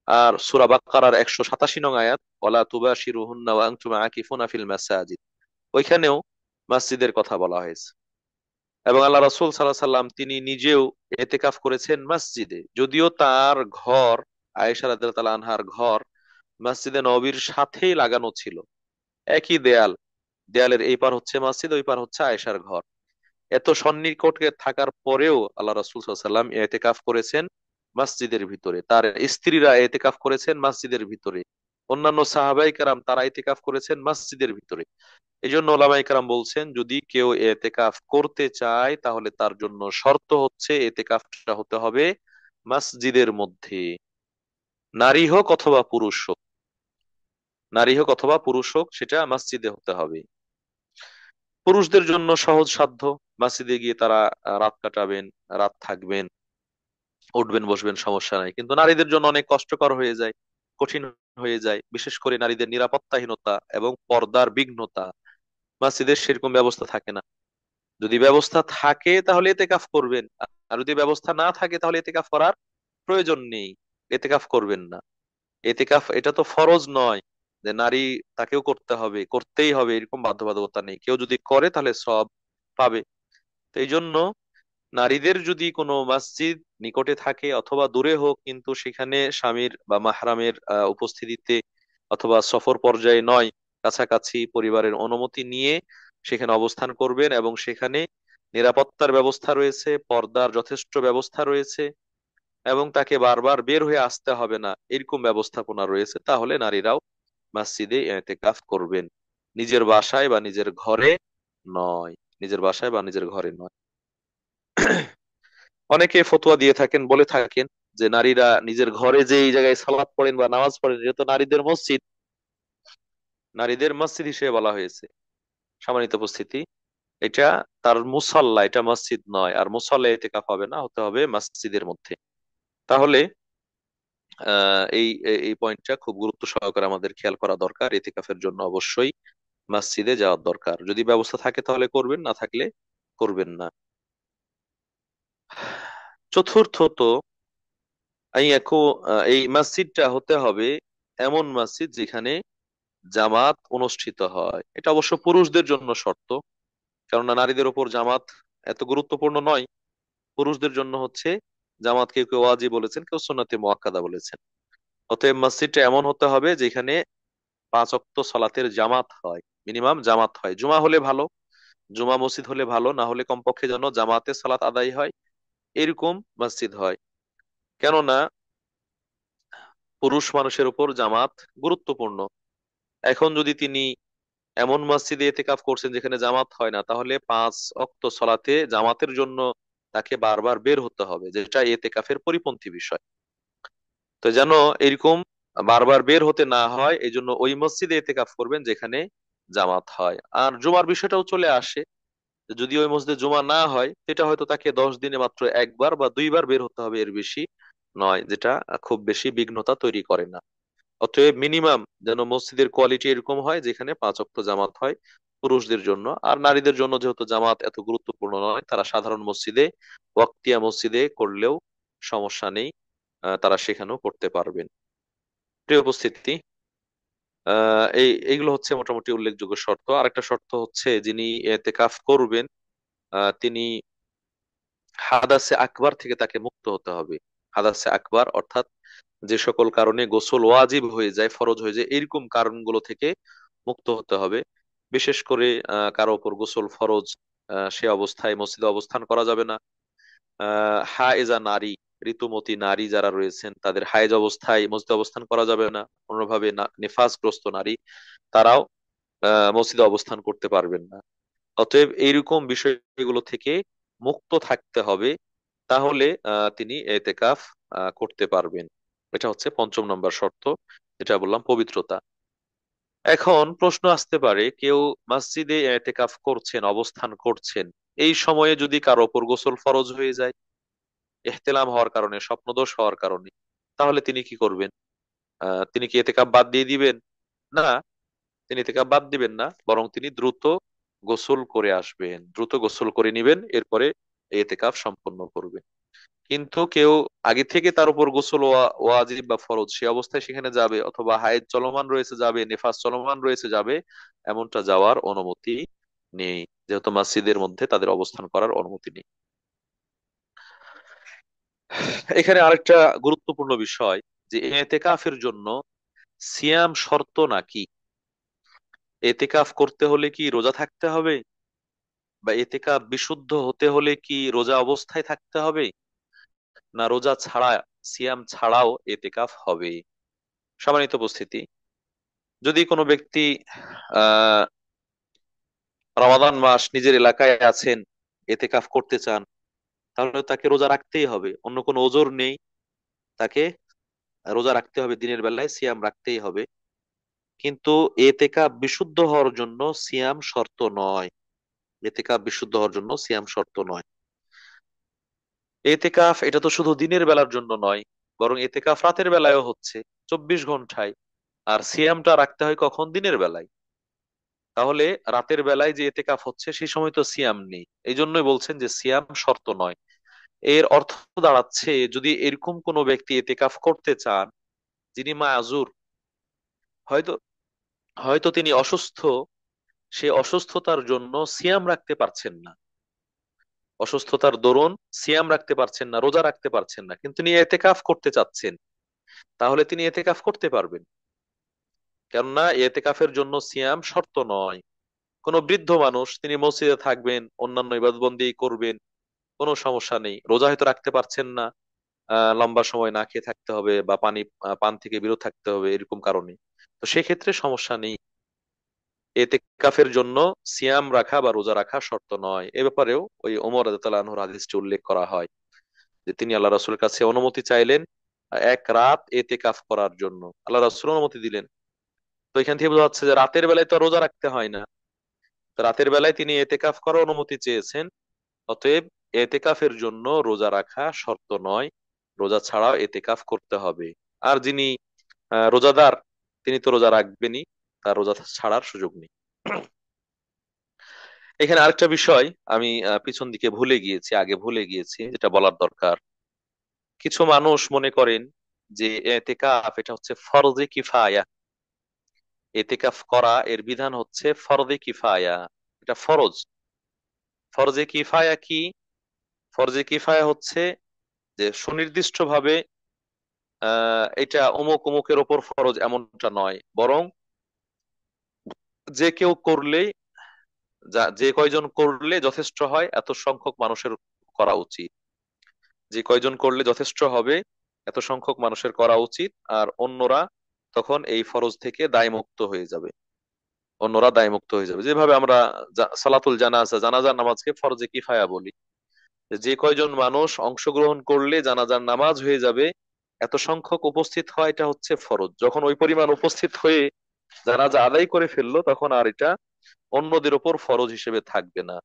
আর সূরা বাকারার 187 নং আয়াত, ওয়ালা তুবাশিরুহুন্না ওয়া আনতুম আকিফুনা ফিল মাসাজিদ, ওইখানেও মসজিদের কথা বলা হয়েছে। এবং আল্লাহ রাসূল সাল্লাল্লাহু আলাইহি সাল্লাম তিনি নিজেও এতেকাফ করেছেন মসজিদে, যদিও তার ঘর, আয়েশা রাদিয়াল্লাহু তাআলা আনহার ঘর মসজিদে নববীর সাথেই লাগানো ছিল, একই দেয়াল, দেয়ালের এই পার হচ্ছে মসজিদ, ওই পার হচ্ছে আয়েশার ঘর। এত সন্নিকটে থাকার পরেও আল্লাহ রাসূল সাল্লাল্লাহু আলাইহি সাল্লাম এতেকাফ করেছেন মসজিদের ভিতরে, তার স্ত্রীরা এতেকাফ করেছেন মসজিদের ভিতরে, অন্যান্য সাহাবাই কেরাম তারা এতেকাফ করেছেন মসজিদের ভিতরে। এই জন্য ওলামায়ে কেরাম বলছেন, যদি কেউ এতেকাফ করতে চায় তাহলে তার জন্য শর্ত হচ্ছে এতেকাফটা হতে হবে মসজিদের মধ্যে, নারী হোক অথবা পুরুষ হোক, নারী হোক অথবা পুরুষ হোক, সেটা মসজিদে হতে হবে। পুরুষদের জন্য সহজ সাধ্য, মসজিদে গিয়ে তারা রাত কাটাবেন, রাত থাকবেন, উঠবেন বসবেন, সমস্যা নাই। কিন্তু নারীদের জন্য অনেক কষ্টকর হয়ে যায়, কঠিন হয়ে যায়, বিশেষ করে নারীদের নিরাপত্তাহীনতা এবং পর্দার বিঘ্নতা, মসজিদের সেরকম ব্যবস্থা থাকে না। যদি ব্যবস্থা থাকে তাহলে এতেকাফ করবেন, আর যদি ব্যবস্থা না থাকে তাহলে এতেকাফ করার প্রয়োজন নেই, এতেকাফ করবেন না। এতেকাফ এটা তো ফরজ নয় যে নারী তাকেও করতে হবে, করতেই হবে, এরকম বাধ্যবাধকতা নেই। কেউ যদি করে তাহলে সব পাবে। তো এই জন্য নারীদের যদি কোনো মসজিদ নিকটে থাকে অথবা দূরে হোক, কিন্তু সেখানে স্বামীর বা মাহরামের উপস্থিতিতে অথবা সফর পর্যায়ে নয়, কাছাকাছি পরিবারের অনুমতি নিয়ে সেখানে অবস্থান করবেন এবং সেখানে নিরাপত্তার ব্যবস্থা রয়েছে, পর্দার যথেষ্ট ব্যবস্থা রয়েছে এবং তাকে বারবার বের হয়ে আসতে হবে না, এরকম ব্যবস্থাপনা রয়েছে, তাহলে নারীরাও মসজিদে ইতিকাফ করবেন, নিজের বাসায় বা নিজের ঘরে নয়, নিজের বাসায় বা নিজের ঘরে নয়। অনেকে ফতোয়া দিয়ে থাকেন, বলে থাকেন যে নারীরা নিজের ঘরে যে এই জায়গায় সালাত পড়েন বা নামাজ পড়েন, যেহেতু নারীদের মসজিদ, নারীদের মসজিদ হিসেবে বলা হয়েছে। সম্মানিত উপস্থিতি, এটা তার মুসাল্লা, এটা মসজিদ নয়, আর মুসাল্লা ইতিকাফ হবে না, হতে হবে মসজিদের মধ্যে। তাহলে এই এই পয়েন্টটা খুব গুরুত্ব সহকারে আমাদের খেয়াল করা দরকার। ইতিকাফের জন্য অবশ্যই মসজিদে যাওয়ার দরকার, যদি ব্যবস্থা থাকে তাহলে করবেন, না থাকলে করবেন না। চতুর্থত, এই মসজিদটা হতে হবে এমন মসজিদ যেখানে জামাত অনুষ্ঠিত হয়। এটা অবশ্য পুরুষদের জন্য শর্ত, কেননা নারীদের উপর জামাত এত গুরুত্বপূর্ণ নয়। পুরুষদের জন্য হচ্ছে জামাত, কেউ কেউ ওয়াজিব বলেছেন, কেউ সুন্নাতে মুআক্কাদা বলেছেন। অতএব মসজিদটা এমন হতে হবে যেখানে 5 ওয়াক্ত সালাতের জামাত হয়, মিনিমাম জামাত হয়। জুমা হলে ভালো, জুমা মসজিদ হলে ভালো, না হলে কমপক্ষে যেন জামাতে সালাত আদায় হয় এরকম মসজিদ হয়। কেননা পুরুষ মানুষের উপর জামাত গুরুত্বপূর্ণ। এখন যদি তিনি এমন মসজিদে এতেকাফ করছেন যেখানে জামাত হয় না, তাহলে 5 ওয়াক্ত সলাতে জামাতের জন্য তাকে বারবার বের হতে হবে, যেটা এতেকাফের পরিপন্থী বিষয়। তো যেন এরকম বারবার বের হতে না হয়, এই জন্য ওই মসজিদে এতেকাফ করবেন যেখানে জামাত হয়। আর জুমার বিষয়টাও চলে আসে, যদি ওই মসজিদে জুমা না হয় সেটা হয়তো তাকে 10 দিনে মাত্র একবার বা দুইবার বের হতে হবে, এর বেশি নয়, যেটা খুব বেশি বিঘ্নতা তৈরি করে না। অতএব মিনিমাম যেন মসজিদের কোয়ালিটি এরকম হয় যেখানে 5 ওয়াক্ত জামাত হয় পুরুষদের জন্য। আর নারীদের জন্য যেহেতু জামাত এত গুরুত্বপূর্ণ নয়, তারা সাধারণ মসজিদে, ওয়াক্তিয়া মসজিদে করলেও সমস্যা নেই, তারা সেখানেও করতে পারবেন। প্রিয় উপস্থিতি, এইগুলো হচ্ছে মোটামুটি উল্লেখযোগ্য শর্ত। আরেকটা শর্ত হচ্ছে যিনি এতেকাফ করবেন তিনি হাদাসে আকবার থেকে তাকে মুক্ত হতে হবে। হাদাসে আকবার অর্থাৎ যে সকল কারণে গোসল ওয়াজিব হয়ে যায়, ফরজ হয়ে যায়, এরকম কারণগুলো থেকে মুক্ত হতে হবে। বিশেষ করে কারো উপর গোসল ফরজ, সে অবস্থায় মসজিদে অবস্থান করা যাবে না। হায়েজা নারী, ঋতুমতী নারী যারা রয়েছেন তাদের হায়েজ অবস্থায় মসজিদে অবস্থান করা যাবে না। অন্যভাবে নেফাসগ্রস্ত নারী, তারাও মসজিদে অবস্থান করতে পারবেন না। অতএব এইরকম বিষয়গুলো থেকে মুক্ত থাকতে হবে, তাহলে তিনি এতেকাফ করতে পারবেন। এটা হচ্ছে 5 নম্বর শর্ত, যেটা বললাম পবিত্রতা। এখন প্রশ্ন আসতে পারে, কেউ মসজিদে এতেকাফ করছেন, অবস্থান করছেন, এই সময়ে যদি কারো ওপর গোসল ফরজ হয়ে যায় ইহতিলাম হওয়ার কারণে, স্বপ্নদোষ হওয়ার কারণে, তাহলে তিনি কি করবেন? তিনি কি এতেকাফ বাদ দিয়ে দিবেন? না, তিনি এতেকাফ বাদ দিবেন না, বরং তিনি দ্রুত গোসল করে আসবেন, দ্রুত গোসল করে নিবেন, এরপরে এতেকাফ সম্পন্ন করবেন। কিন্তু কেউ আগে থেকে তার উপর গোসল ওয়াজিব বা ফরজ, সে অবস্থায় সেখানে যাবে, অথবা হায়েজ চলমান রয়েছে যাবে, নেফাস চলমান রয়েছে যাবে, এমনটা যাওয়ার অনুমতি নেই, যেহেতু মসজিদের মধ্যে তাদের অবস্থান করার অনুমতি নেই। এখানে আরেকটা গুরুত্বপূর্ণ বিষয়, যে এতেকাফের জন্য সিয়াম শর্ত নাকি? এতেকাফ করতে হলে কি রোজা থাকতে হবে, বা এতেকাফ বিশুদ্ধ হতে হলে কি রোজা অবস্থায় থাকতে হবে, না রোজা ছাড়া, সিয়াম ছাড়াও এতেকাফ হবে? সম্মানিত উপস্থিতি, যদি কোনো ব্যক্তি আহ রমাদান মাস নিজের এলাকায় আছেন, এতেকাফ করতে চান, তাহলে তাকে রোজা রাখতেই হবে, অন্য কোনো ওজোর নেই, তাকে রোজা রাখতে হবে, দিনের বেলায় সিয়াম রাখতেই হবে। কিন্তু এতেকাফ বিশুদ্ধ হওয়ার জন্য সিয়াম শর্ত নয়, এতেকাফ বিশুদ্ধ হওয়ার জন্য সিয়াম শর্ত নয়। এতেকাফ এটা তো শুধু দিনের বেলার জন্য নয়, বরং এতেকাফ রাতের বেলায়ও হচ্ছে, 24 ঘন্টায়। আর সিয়ামটা রাখতে হয় কখন? দিনের বেলায়। তাহলে রাতের বেলায় যে এতেকাফ হচ্ছে সেই সময় তো সিয়াম নেই, এই জন্যই বলছেন যে সিয়াম শর্ত নয়। এর অর্থ দাঁড়াচ্ছে, যদি এরকম কোনো ব্যক্তি এতেকাফ করতে চান যিনি মাযুর, হয়তো হয়তো তিনি অসুস্থ, সে অসুস্থতার জন্য সিয়াম রাখতে পারছেন না, অসুস্থতার দরুন সিয়াম রাখতে পারছেন না, রোজা রাখতে পারছেন না, কিন্তু তিনি এতেকাফ করতে চাচ্ছেন, তাহলে তিনি এতেকাফ করতে পারবেন। কেননা এতেকাফের জন্য সিয়াম শর্ত নয়। কোনো বৃদ্ধ মানুষ, তিনি মসজিদে থাকবেন, অন্যান্য ইবাদতবন্দি করবেন, কোনো সমস্যা নেই। রোজা হয়তো রাখতে পারছেন না, লম্বা সময় না খেয়ে থাকতে হবে, বা পান থেকে বিরত থাকতে হবে এরকম কারণে, তো সেক্ষেত্রে সমস্যা নেই। এতেকাফের জন্য সিয়াম রাখা বা রোজা রাখা শর্ত নয়। এ ব্যাপারেও ওই ওমর রাদিয়াল্লাহু আনহুর হাদিসটি উল্লেখ করা হয়, যে তিনি আল্লাহ রাসূলের কাছে অনুমতি চাইলেন এক রাত এতেকাফ করার জন্য, আল্লাহ রাসূল অনুমতি দিলেন। তো এখান থেকে বোঝা যাচ্ছে যে রাতের বেলায় তো রোজা রাখতে হয় না, তো রাতের বেলায় তিনি এতেকাফ করার অনুমতি চেয়েছেন। অতএব এতেকাফের জন্য রোজা রাখা শর্ত নয়, রোজা ছাড়াও এতেকাফ করতে হবে। আর যিনি রোজাদার, তিনি তো রোজা রাখবেনই, তার রোজা ছাড়ার সুযোগ নেই। এখানে আরেকটা বিষয় আমি পিছন দিকে ভুলে গিয়েছি, আগে ভুলে গিয়েছি, যেটা বলার দরকার। কিছু মানুষ মনে করেন যে এতেকাফ এটা হচ্ছে ফরজে কিফায়া, এতেকাফ করা এর বিধান হচ্ছে ফরজে কিফায়া, এটা ফরজ। ফরজে কিফায়া কি? ফরজে কিফায়া হচ্ছে যে সুনির্দিষ্ট ভাবে এটা অমুক অমুকের ওপর ফরজ এমনটা নয়, বরং যে কেউ করলেই, যে কয়জন করলে যথেষ্ট হয় এত সংখ্যক মানুষের করা উচিত, যে কয়জন করলে যথেষ্ট হবে এত সংখ্যক মানুষের করা উচিত, আর অন্যরা তখন এই ফরজ থেকে দায়মুক্ত হয়ে যাবে। অন্যরা দায়মুক্ত হয়ে যাবে। যেভাবে আমরা সালাতুল জানাজা, জানাজার নামাজকে ফরজে কিফায়া বলি, যে কয়জন মানুষ অংশগ্রহণ করলে জানাজার নামাজ হয়ে যাবে, এত সংখ্যক উপস্থিত হয়, এটা হচ্ছে ফরজ। যখন ওই পরিমাণ উপস্থিত হয়ে জানাজা আদায় করে ফেললো, তখন আর এটা অন্যদের ওপর ফরজ হিসেবে থাকবে না।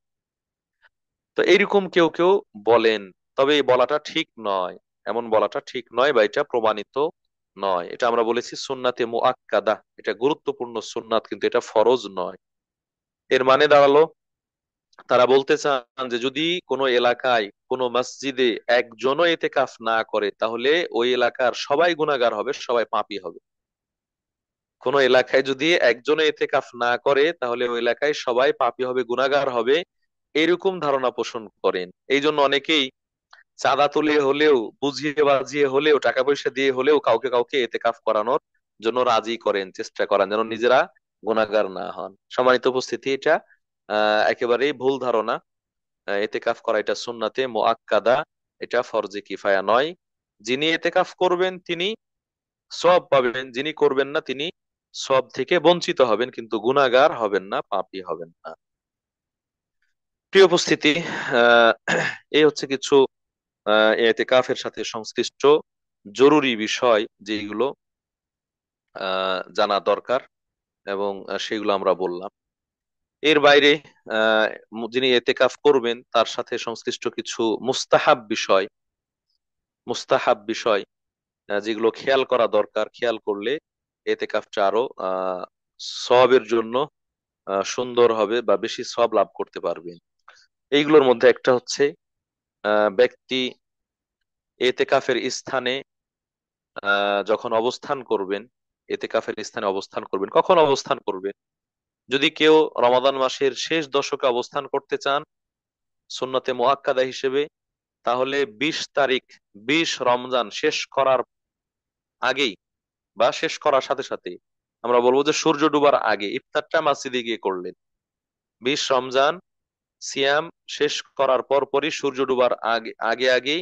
তো এইরকম কেউ কেউ বলেন, তবে এই বলাটা ঠিক নয়, এমন বলাটা ঠিক নয়, বা এটা প্রমাণিত নয়। এটা আমরা বলেছি সুন্নাতে মুআক্কাদা, এটা গুরুত্বপূর্ণ সুন্নাত, কিন্তু এটা ফরজ নয়। এর মানে দাঁড়ালো, তারা বলতে চান যে যদি কোনো এলাকায় কোনো মসজিদে একজনও এতেকাফ না করে, তাহলে ওই এলাকার সবাই গুনাহগার হবে, সবাই পাপী হবে। কোনো এলাকায় যদি একজনও এতেকাফ না করে, তাহলে ওই এলাকায় সবাই পাপী হবে, গুনাহগার হবে, এরকম ধারণা পোষণ করেন। এই জন্য অনেকেই চাঁদা তুলে হলেও, বুঝিয়ে বাজিয়ে হলেও, টাকা পয়সা দিয়ে হলেও কাউকে কাউকে এতেকাফ করানোর জন্য রাজি করেন, চেষ্টা করেন, যেন নিজেরা গুনাহগার না হন। সম্মানিত উপস্থিতি, এটা একেবারেই ভুল ধারণা। এতেকাফ করা এটা সুন্নাতে মুআক্কাদা, এটা ফরজে কিফায়া নয়। যিনি এতেকাফ করবেন তিনি সওয়াব পাবেন, যিনি করবেন না তিনি সওয়াব থেকে বঞ্চিত হবেন, কিন্তু গুনাহগার হবেন না, পাপী হবেন না। প্রিয় উপস্থিতি, আহ এই হচ্ছে কিছু এতেকাফের সাথে সংশ্লিষ্ট জরুরি বিষয় যেগুলো জানা দরকার, এবং সেগুলো আমরা বললাম। এর বাইরে আহ যিনি এতেকাফ করবেন তার সাথে সংশ্লিষ্ট কিছু মুস্তাহাব বিষয়, মুস্তাহাব বিষয় যেগুলো খেয়াল করা দরকার, খেয়াল করলে এতেকাফটা আরো সওয়াবের জন্য সুন্দর হবে, বা বেশি সওয়াব লাভ করতে পারবেন। এইগুলোর মধ্যে একটা হচ্ছে, ব্যক্তি এতেকাফের স্থানে যখন অবস্থান করবেন, এতেকাফের স্থানে অবস্থান করবেন, কখন অবস্থান করবেন? যদি কেউ রমাদান মাসের শেষ দশকে অবস্থান করতে চান সুন্নতে মুআক্কাদা হিসেবে, তাহলে 20 তারিখ, 20 রমজান শেষ করার আগেই বা শেষ করার সাথে সাথে, আমরা বলবো যে সূর্য ডুবার আগে ইফতারটা মসজিদে গিয়ে করলেন। 20 রমজান সিয়াম শেষ করার পর পরই সূর্য ডুবার আগে আগে আগেই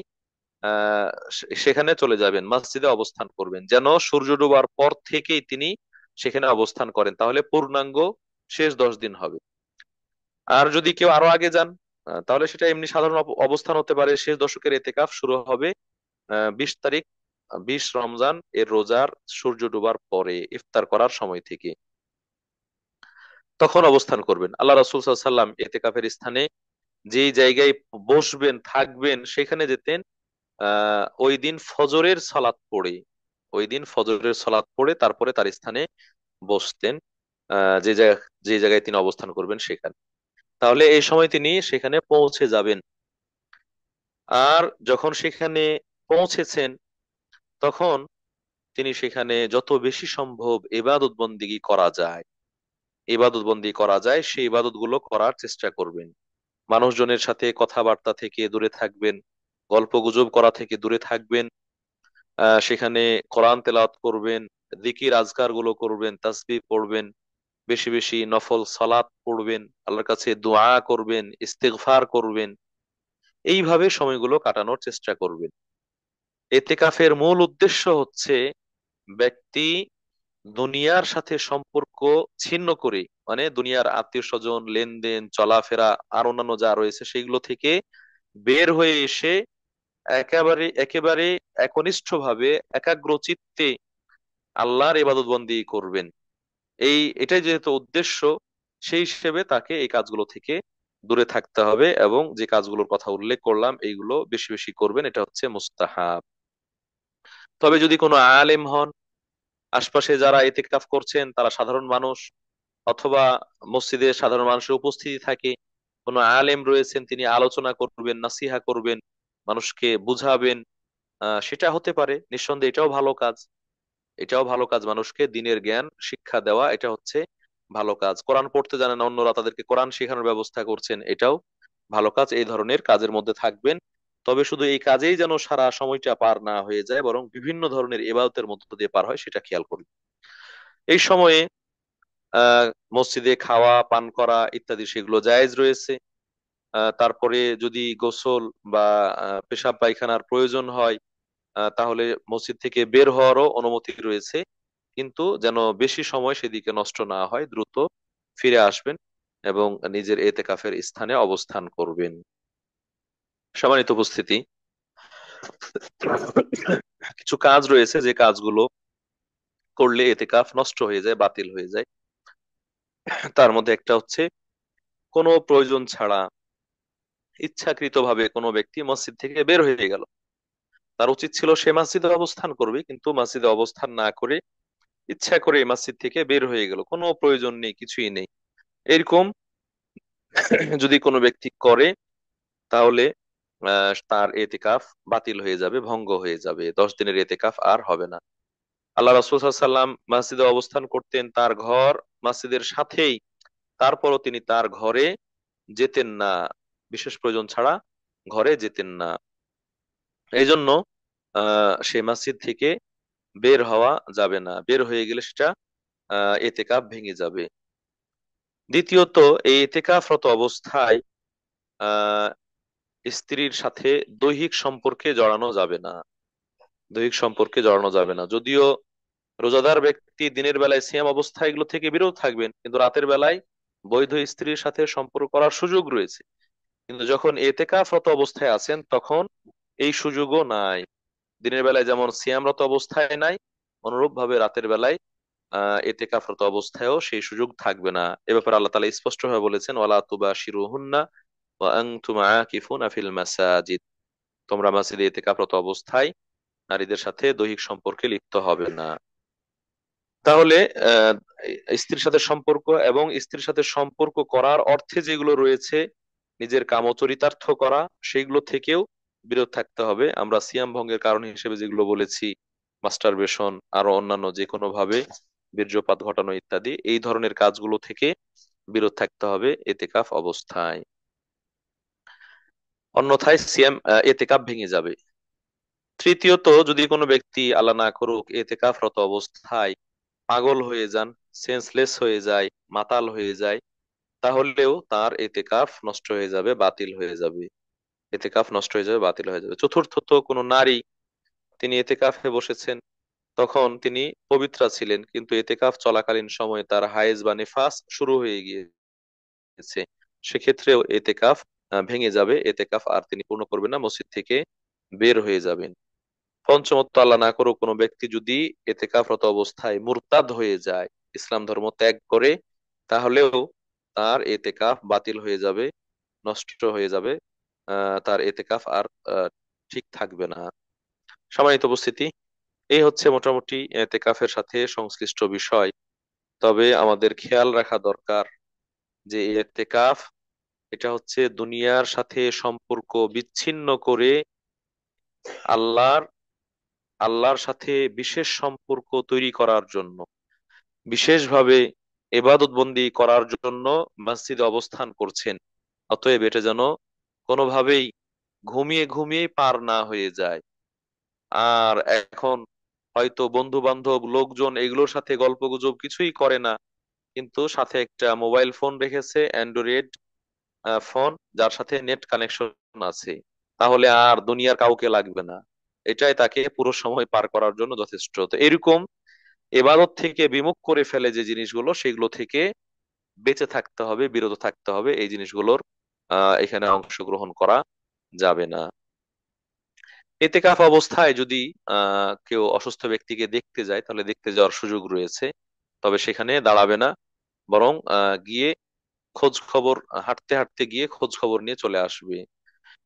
সেখানে চলে যাবেন, মসজিদে অবস্থান করবেন, যেন সূর্য ডুবার পর থেকেই তিনি সেখানে অবস্থান করেন, তাহলে পূর্ণাঙ্গ শেষ 10 দিন হবে। আর যদি কেউ আরো আগে যান, তাহলে সেটা এমনি সাধারণ অবস্থান হতে পারে। শেষ দশকের এতেকাফ শুরু হবে 20 তারিখ, 20 রমজান এর রোজার সূর্য ডুবার পরে ইফতার করার সময় থেকে, তখন অবস্থান করবেন। আল্লাহ রাসূল সাল্লাল্লাহু আলাইহি ওয়াসাল্লাম এতেকাফের স্থানে যেই জায়গায় বসবেন, থাকবেন, সেখানে যেতেন ওই দিন ফজরের সালাত পড়ে, ওই দিন ফজরের সালাত পড়ে তারপরে তার স্থানে বসতেন, যে জায়গা, যে জায়গায় তিনি অবস্থান করবেন সেখানে। তাহলে এই সময় তিনি সেখানে পৌঁছে যাবেন। আর যখন সেখানে পৌঁছেছেন, তখন তিনি সেখানে যত বেশি সম্ভব ইবাদত বন্দিগি করা যায়, ইবাদত বন্দি করা যায়, সেই ইবাদত গুলো করার চেষ্টা করবেন। মানুষজনের সাথে কথাবার্তা থেকে দূরে থাকবেন, গল্প গুজব করা থেকে দূরে থাকবেন। সেখানে কোরআন তেলাওয়াত করবেন, জিকির আজকার গুলো করবেন, তাসবিহ পড়বেন, বেশি বেশি নফল সালাত পড়বেন, আল্লাহর কাছে দোয়া করবেন, ইস্তিগফার করবেন। এইভাবে সময়গুলো কাটানোর চেষ্টা করবেন। এতেকাফের মূল উদ্দেশ্য হচ্ছে ব্যক্তি দুনিয়ার সাথে সম্পর্ক ছিন্ন করে, মানে দুনিয়ার আত্মীয় স্বজন, লেনদেন, চলাফেরা, আর অন্যান্য যা রয়েছে সেগুলো থেকে বের হয়ে এসে একেবারে একেবারে একনিষ্ঠ ভাবে, একাগ্র চিত্তে আল্লাহর ইবাদত বন্দি করবেন। এটাই যেহেতু উদ্দেশ্য, সেই হিসেবে তাকে এই কাজগুলো থেকে দূরে থাকতে হবে, এবং যে কাজগুলোর কথা উল্লেখ করলাম এইগুলো বেশি বেশি করবেন, এটা হচ্ছে মুস্তাহাব। তবে যদি কোনো আলেম হন, আশপাশে যারা ইতিকাফ করছেন তারা সাধারণ মানুষ, অথবা মসজিদে সাধারণ মানুষের উপস্থিতি থাকে, কোনো আলেম রয়েছেন, তিনি আলোচনা করবেন, নাসিহা করবেন, মানুষকে বুঝাবেন, সেটা হতে পারে, নিঃসন্দেহে এটাও ভালো কাজ। এটাও ভালো কাজ, মানুষকে দ্বীনের জ্ঞান শিক্ষা দেওয়া, এটা হচ্ছে ভালো কাজ। কোরআন পড়তে জানেন না, অন্যরা তাদেরকে কোরআন শেখানোর ব্যবস্থা করছেন, এটাও ভালো কাজ। এই ধরনের কাজের মধ্যে থাকবেন। তবে শুধু এই কাজেই যেন সারা সময়টা পার না হয়ে যায়, বরং বিভিন্ন ধরনের ইবাদতের মধ্য দিয়ে পার হয়, সেটা খেয়াল করুন। এই সময়ে আহ মসজিদে খাওয়া, পান করা ইত্যাদি সেগুলো জায়েজ রয়েছে। তারপরে যদি গোসল বা পেশাব পায়খানার প্রয়োজন হয়, তাহলে মসজিদ থেকে বের হওয়ারও অনুমতি রয়েছে, কিন্তু যেন বেশি সময় সেদিকে নষ্ট না হয়, দ্রুত ফিরে আসবেন এবং নিজের এতেকাফের স্থানে অবস্থান করবেন। সম্মানিত উপস্থিতি, কিছু কাজ রয়েছে যে কাজগুলো করলে এতেকাফ নষ্ট হয়ে যায়, বাতিল হয়ে যায়। তার মধ্যে একটা হচ্ছে কোনো প্রয়োজন ছাড়া ইচ্ছাকৃতভাবে কোনো ব্যক্তি মসজিদ থেকে বের হয়ে গেল। তার উচিত ছিল সে মসজিদে অবস্থান করবে, কিন্তু মসজিদে অবস্থান না করে ইচ্ছা করে মসজিদ থেকে বের হয়ে গেল, কোনো প্রয়োজন নেই, কিছুই নেই। এরকম যদি কোনো ব্যক্তি করে, তাহলে তার এতেকাফ বাতিল হয়ে যাবে, ভঙ্গ হয়ে যাবে, 10 দিনের এতেকাফ আর হবে না। আল্লাহ রাসূল সাল্লাল্লাহু আলাইহি ওয়াসাল্লাম মসজিদে অবস্থান করতেন, তার ঘর মসজিদের সাথেই, তারপরও তিনি তার ঘরে যেতেন না, বিশেষ প্রয়োজন ছাড়া ঘরে যেতেন না। এই জন্য সে মসজিদ থেকে বের হওয়া যাবে না, বের হয়ে গেলে সেটা এতেকাফ ভেঙে যাবে। দ্বিতীয়ত, এই এতেকাফরত অবস্থায় আহ স্ত্রীর সাথে দৈহিক সম্পর্কে জড়ানো যাবে না, দৈহিক সম্পর্কে জড়ানো যাবে না। যদিও রোজাদার ব্যক্তি দিনের বেলায় সিয়াম অবস্থায় এগুলো থেকে বিরত থাকবেন, কিন্তু রাতের বেলায় বৈধ স্ত্রীর সাথে সম্পর্ক করার সুযোগ রয়েছে। কিন্তু যখন এতেকাফরত অবস্থায় আছেন তখন এই সুযোগও নাই। দিনের বেলায় যেমন সিয়ামরত অবস্থায় নাই, অনুরূপ ভাবে রাতের বেলায় এতেকাফরত অবস্থায়ও সেই সুযোগ থাকবে না। এ ব্যাপারে আল্লাহ তাআলা স্পষ্টভাবে বলেছেন, ওয়ালা তুবাশিরুহুন্না ওয়া আনতুম আকিফুনা ফিল মাসাজিদ, তোমরা মসজিদে ইতিকাফরত অবস্থায় নারীদের সাথে দৈহিক সম্পর্কে লিপ্ত হবে না। তাহলে আহ স্ত্রীর সাথে সম্পর্ক এবং স্ত্রীর সাথে সম্পর্ক করার অর্থে যেগুলো রয়েছে, নিজের কামচরিতার্থ করা, সেগুলো থেকেও বিরত থাকতে হবে। আমরা সিয়াম ভঙ্গের কারণ হিসেবে যেগুলো বলেছি, মাস্টারবেশন, আরো অন্যান্য যে কোনো ভাবে বীর্যপাত ঘটানো ইত্যাদি, এই ধরনের কাজগুলো থেকে বিরত থাকতে হবে এতেকাফ অবস্থায়, অন্যথায় সিয়াম এতেকাফ ভেঙে যাবে। তৃতীয়ত, যদি কোনো ব্যক্তি আল্লাহ না করুক এতেকাফরত অবস্থায় পাগল হয়ে যান, সেন্সলেস হয়ে যায়, মাতাল হয়ে যায়, তাহলেও তার এতেকাফ নষ্ট হয়ে যাবে, বাতিল হয়ে যাবে, এতেকাফ নষ্ট হয়ে যাবে, বাতিল হয়ে যাবে। চতুর্থত, কোনো নারী, তিনি এতেকাফে বসেছেন, তখন তিনি পবিত্রা ছিলেন, কিন্তু এতেকাফ চলাকালীন সময়ে তার হায়েজ বা নিফাস শুরু হয়ে গিয়েছে, সেক্ষেত্রেও এতেকাফ ভেঙে যাবে, এতেকাফ আর তিনি পূর্ণ করবেন না, মসজিদ থেকে বের হয়ে যাবেন। পঞ্চমত, আল্লাহ না করুক কোনো ব্যক্তি যদি এতেকাফরত অবস্থায় মুরতাদ হয়ে যায়, ইসলাম ধর্ম ত্যাগ করে, তাহলেও তার এতেকাফ বাতিল হয়ে যাবে, নষ্ট হয়ে যাবে, তার এতেকাফ আর ঠিক থাকবে না। সম্মানিত উপস্থিতি, এই হচ্ছে মোটামুটি এতেকাফের সাথে সংশ্লিষ্ট বিষয়। তবে আমাদের খেয়াল রাখা দরকার যে এতেকাফ, এটা হচ্ছে দুনিয়ার সাথে সম্পর্ক বিচ্ছিন্ন করে আল্লাহর আল্লাহর সাথে বিশেষ সম্পর্ক তৈরি করার জন্য, বিশেষভাবে ইবাদত বন্দি করার জন্য মসজিদে অবস্থান করছেন। অতএব এটা যেন কোনোভাবেই ঘুমিয়ে ঘুমিয়ে পার না হয়ে যায়। আর এখন হয়তো বন্ধু বান্ধব লোকজন এগুলোর সাথে গল্প গুজব কিছুই করে না, কিন্তু সাথে একটা মোবাইল ফোন রেখেছে, অ্যান্ড্রয়েড ফোন, যার সাথে নেট কানেকশন আছে, তাহলে আর দুনিয়ার কাউকে লাগবে না, এটাই তাকে পুরো সময় পার করার জন্য যথেষ্ট। তো এরকম এবাদত থেকে বিমুখ করে ফেলে যে জিনিসগুলো, সেগুলো থেকে বেঁচে থাকতে হবে, বিরত থাকতে হবে, এই জিনিসগুলোর এখানে অংশগ্রহণ করা যাবে না। এতেকাফ অবস্থায় যদি কেউ অসুস্থ ব্যক্তিকে দেখতে যায়, তাহলে দেখতে যাওয়ার সুযোগ রয়েছে, তবে সেখানে দাঁড়াবে না, বরং গিয়ে খোঁজ খবর, হাঁটতে হাঁটতে গিয়ে খোঁজ খবর নিয়ে চলে আসবে।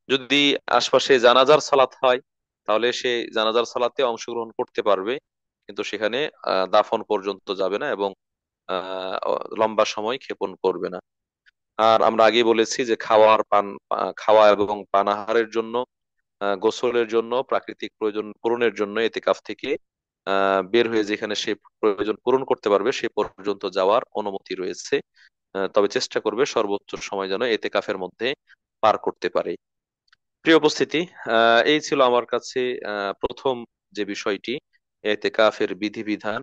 যদি আশপাশে জানাজার সালাত হয়, তাহলে সে জানাজার সালাতে অংশগ্রহণ করতে পারবে, কিন্তু সেখানে দাফন পর্যন্ত যাবে না এবং লম্বা সময় ক্ষেপণ করবে না। আর আমরা আগে বলেছি যে খাওয়া এবং পানাহারের জন্য, গোসলের জন্য, প্রাকৃতিক প্রয়োজন পূরণের জন্য এতেকাফ থেকে বের হয়ে যেখানে সে প্রয়োজন পূরণ করতে পারবে সে পর্যন্ত যাওয়ার অনুমতি রয়েছে। তবে চেষ্টা করবে সর্বোচ্চ সময় যেন এতেকাফের মধ্যে পার করতে পারে। প্রিয় উপস্থিতি, এই ছিল আমার কাছে প্রথম যে বিষয়টি, এতেকাফের বিধিবিধান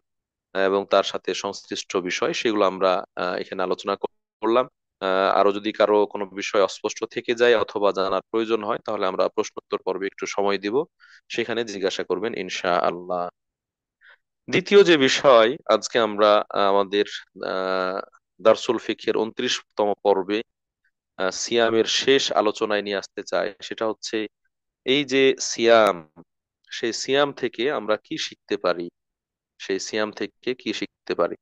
এবং তার সাথে সংশ্লিষ্ট বিষয়, সেগুলো আমরা এখানে আলোচনা করলাম। আরো যদি কারো কোনো বিষয় অস্পষ্ট থেকে যায় অথবা জানার প্রয়োজন হয়, তাহলে আমরা প্রশ্নোত্তর পর্বে একটু সময় দিব, সেখানে জিজ্ঞাসা করবেন ইনশা আল্লাহ। দ্বিতীয় যে বিষয় আজকে আমরা আমাদের আহ দারসুল ফিকহের 29তম পর্বে সিয়ামের শেষ আলোচনায় নিয়ে আসতে চাই। সেটা হচ্ছে এই যে সিয়াম, সেই সিয়াম থেকে আমরা কি শিখতে পারি, সেই সিয়াম থেকে কি শিখতে পারি।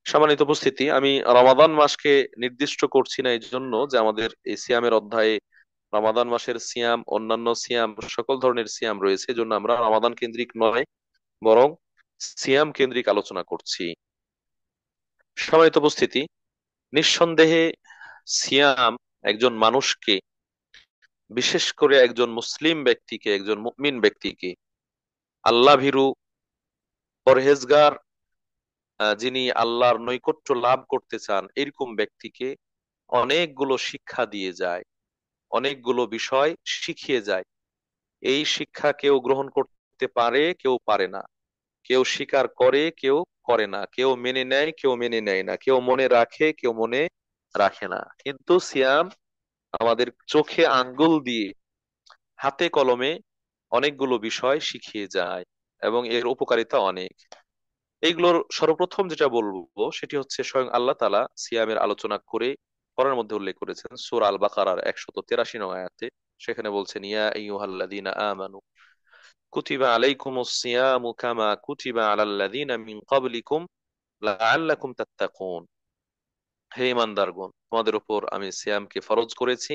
সম্মানিত উপস্থিতি, আমি রমাদান মাসকে নির্দিষ্ট করছি না এই জন্য যে আমাদের এই সিয়ামের অধ্যায়ে রমাদান মাসের সিয়াম, অন্যান্য সিয়াম, সকল ধরনের সিয়াম রয়েছে, এজন্য আমরা রমাদান কেন্দ্রিক নয়, বরং সিয়াম কেন্দ্রিক আলোচনা করছি। সম্মানিত উপস্থিতি, নিঃসন্দেহে সিয়াম একজন মানুষকে, বিশেষ করে একজন মুসলিম ব্যক্তিকে, একজন মুমিন ব্যক্তিকে, আল্লাহ ভীরু, পরহেজগার, যিনি আল্লাহর নৈকট্য লাভ করতে চান, এরকম ব্যক্তিকে অনেকগুলো শিক্ষা দিয়ে যায়, অনেকগুলো বিষয় শিখিয়ে যায়। এই শিক্ষা কেউ গ্রহণ করতে পারে, কেউ পারে না, কেউ স্বীকার করে, কেউ করে না, কেউ মেনে নেয়, কেউ মেনে নেয় না, কেউ মনে রাখে, কেউ মনে রাখে না। কিন্তু সিয়াম আমাদের চোখে আঙ্গুল দিয়ে, হাতে কলমে অনেকগুলো বিষয় শিখিয়ে যায় এবং এর উপকারিতা অনেক। এইগুলোর সর্বপ্রথম যেটা বলবো সেটি হচ্ছে স্বয়ং আল্লাহ তাআলা সিয়ামের আলোচনা করে কোরআনের মধ্যে উল্লেখ করেছেন সূরা আল বাকারার 183 নং আয়াতে। সেখানে বলছেন, ইয়া আইয়ুহাল্লাযীনা আমানু কুতিবা আলাইকুমুস সিয়ামু কামা কুতিবা আলাল্লাযীনা মিন ক্বাবলিকুম লাআল্লাকুম তাত্তাকুন। হে ঈমানদারগণ, তোমাদের উপর আমি সিয়ামকে ফরজ করেছি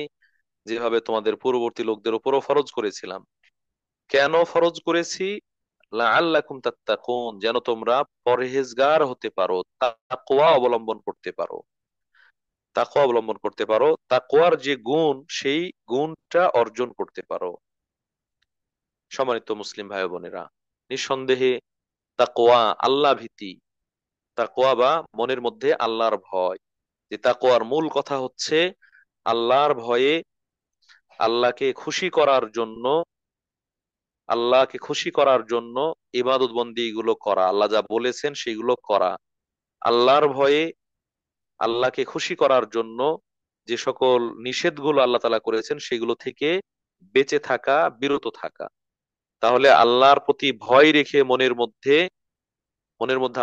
যেভাবে তোমাদের পূর্ববর্তী লোকদের উপরও ফরজ করেছিলাম। কেন ফরজ করেছি? লাআল্লাকুম তাত্তাকুন, যেন তোমরা পরহেজগার হতে পারো, তাকওয়া অবলম্বন করতে পারো, তাকওয়া অবলম্বন করতে পারো, তাকওয়ার যে গুণ সেই গুণটা অর্জন করতে পারো। সম্মানিত মুসলিম ভাই বোনেরা, নিঃসন্দেহে তাকওয়া, আল্লাহ ভীতি, তাকওয়া বা মনের মধ্যে আল্লাহর ভয়, যে তাকওয়ার মূল কথা হচ্ছে আল্লাহর ভয়ে আল্লাহকে খুশি করার জন্য, আল্লাহকে খুশি করার জন্য ইবাদত বন্দি গুলো করা, আল্লাহ যা বলেছেন সেগুলো করা, আল্লাহর ভয়ে আল্লাহকে খুশি করার জন্য যে সকল নিষেধগুলো আল্লাহ তাআলা করেছেন সেগুলো থেকে বেঁচে থাকা, বিরত থাকা। তাহলে আল্লাহর প্রতি ভয় রেখে মনের মধ্যে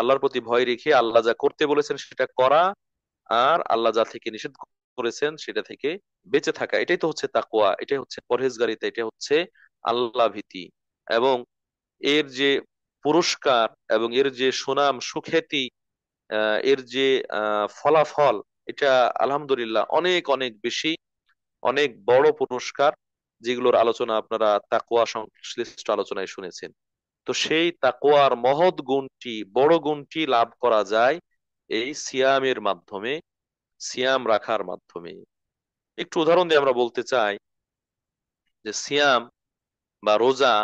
আল্লাহর প্রতি ভয় রেখে আল্লাহ যা করতে বলেছেন সেটা করা, আর আল্লাহ যা থেকে নিষেধ করেছেন সেটা থেকে বেঁচে থাকা, এটাই তো হচ্ছে তাকওয়া, এটাই হচ্ছে পরহেজগারিতা, এটা হচ্ছে আল্লাহ ভীতি। এবং এর যে পুরস্কার এবং এর যে সুনাম সুখ্যাতি, এর যে ফলাফল, এটা আলহামদুলিল্লাহ অনেক অনেক বেশি, অনেক বড় পুরস্কার, যেগুলোর আলোচনা আপনারা তাকওয়া সংশ্লিষ্ট আলোচনায় শুনেছেন। তো সেই তাকওয়ার মহৎ গুণটি, বড় গুণটি লাভ করা যায় এই সিয়ামের মাধ্যমে, সিয়াম রাখার মাধ্যমে। একটু উদাহরণ দিয়ে আমরা বলতে চাই যে সিয়াম বা রোজা,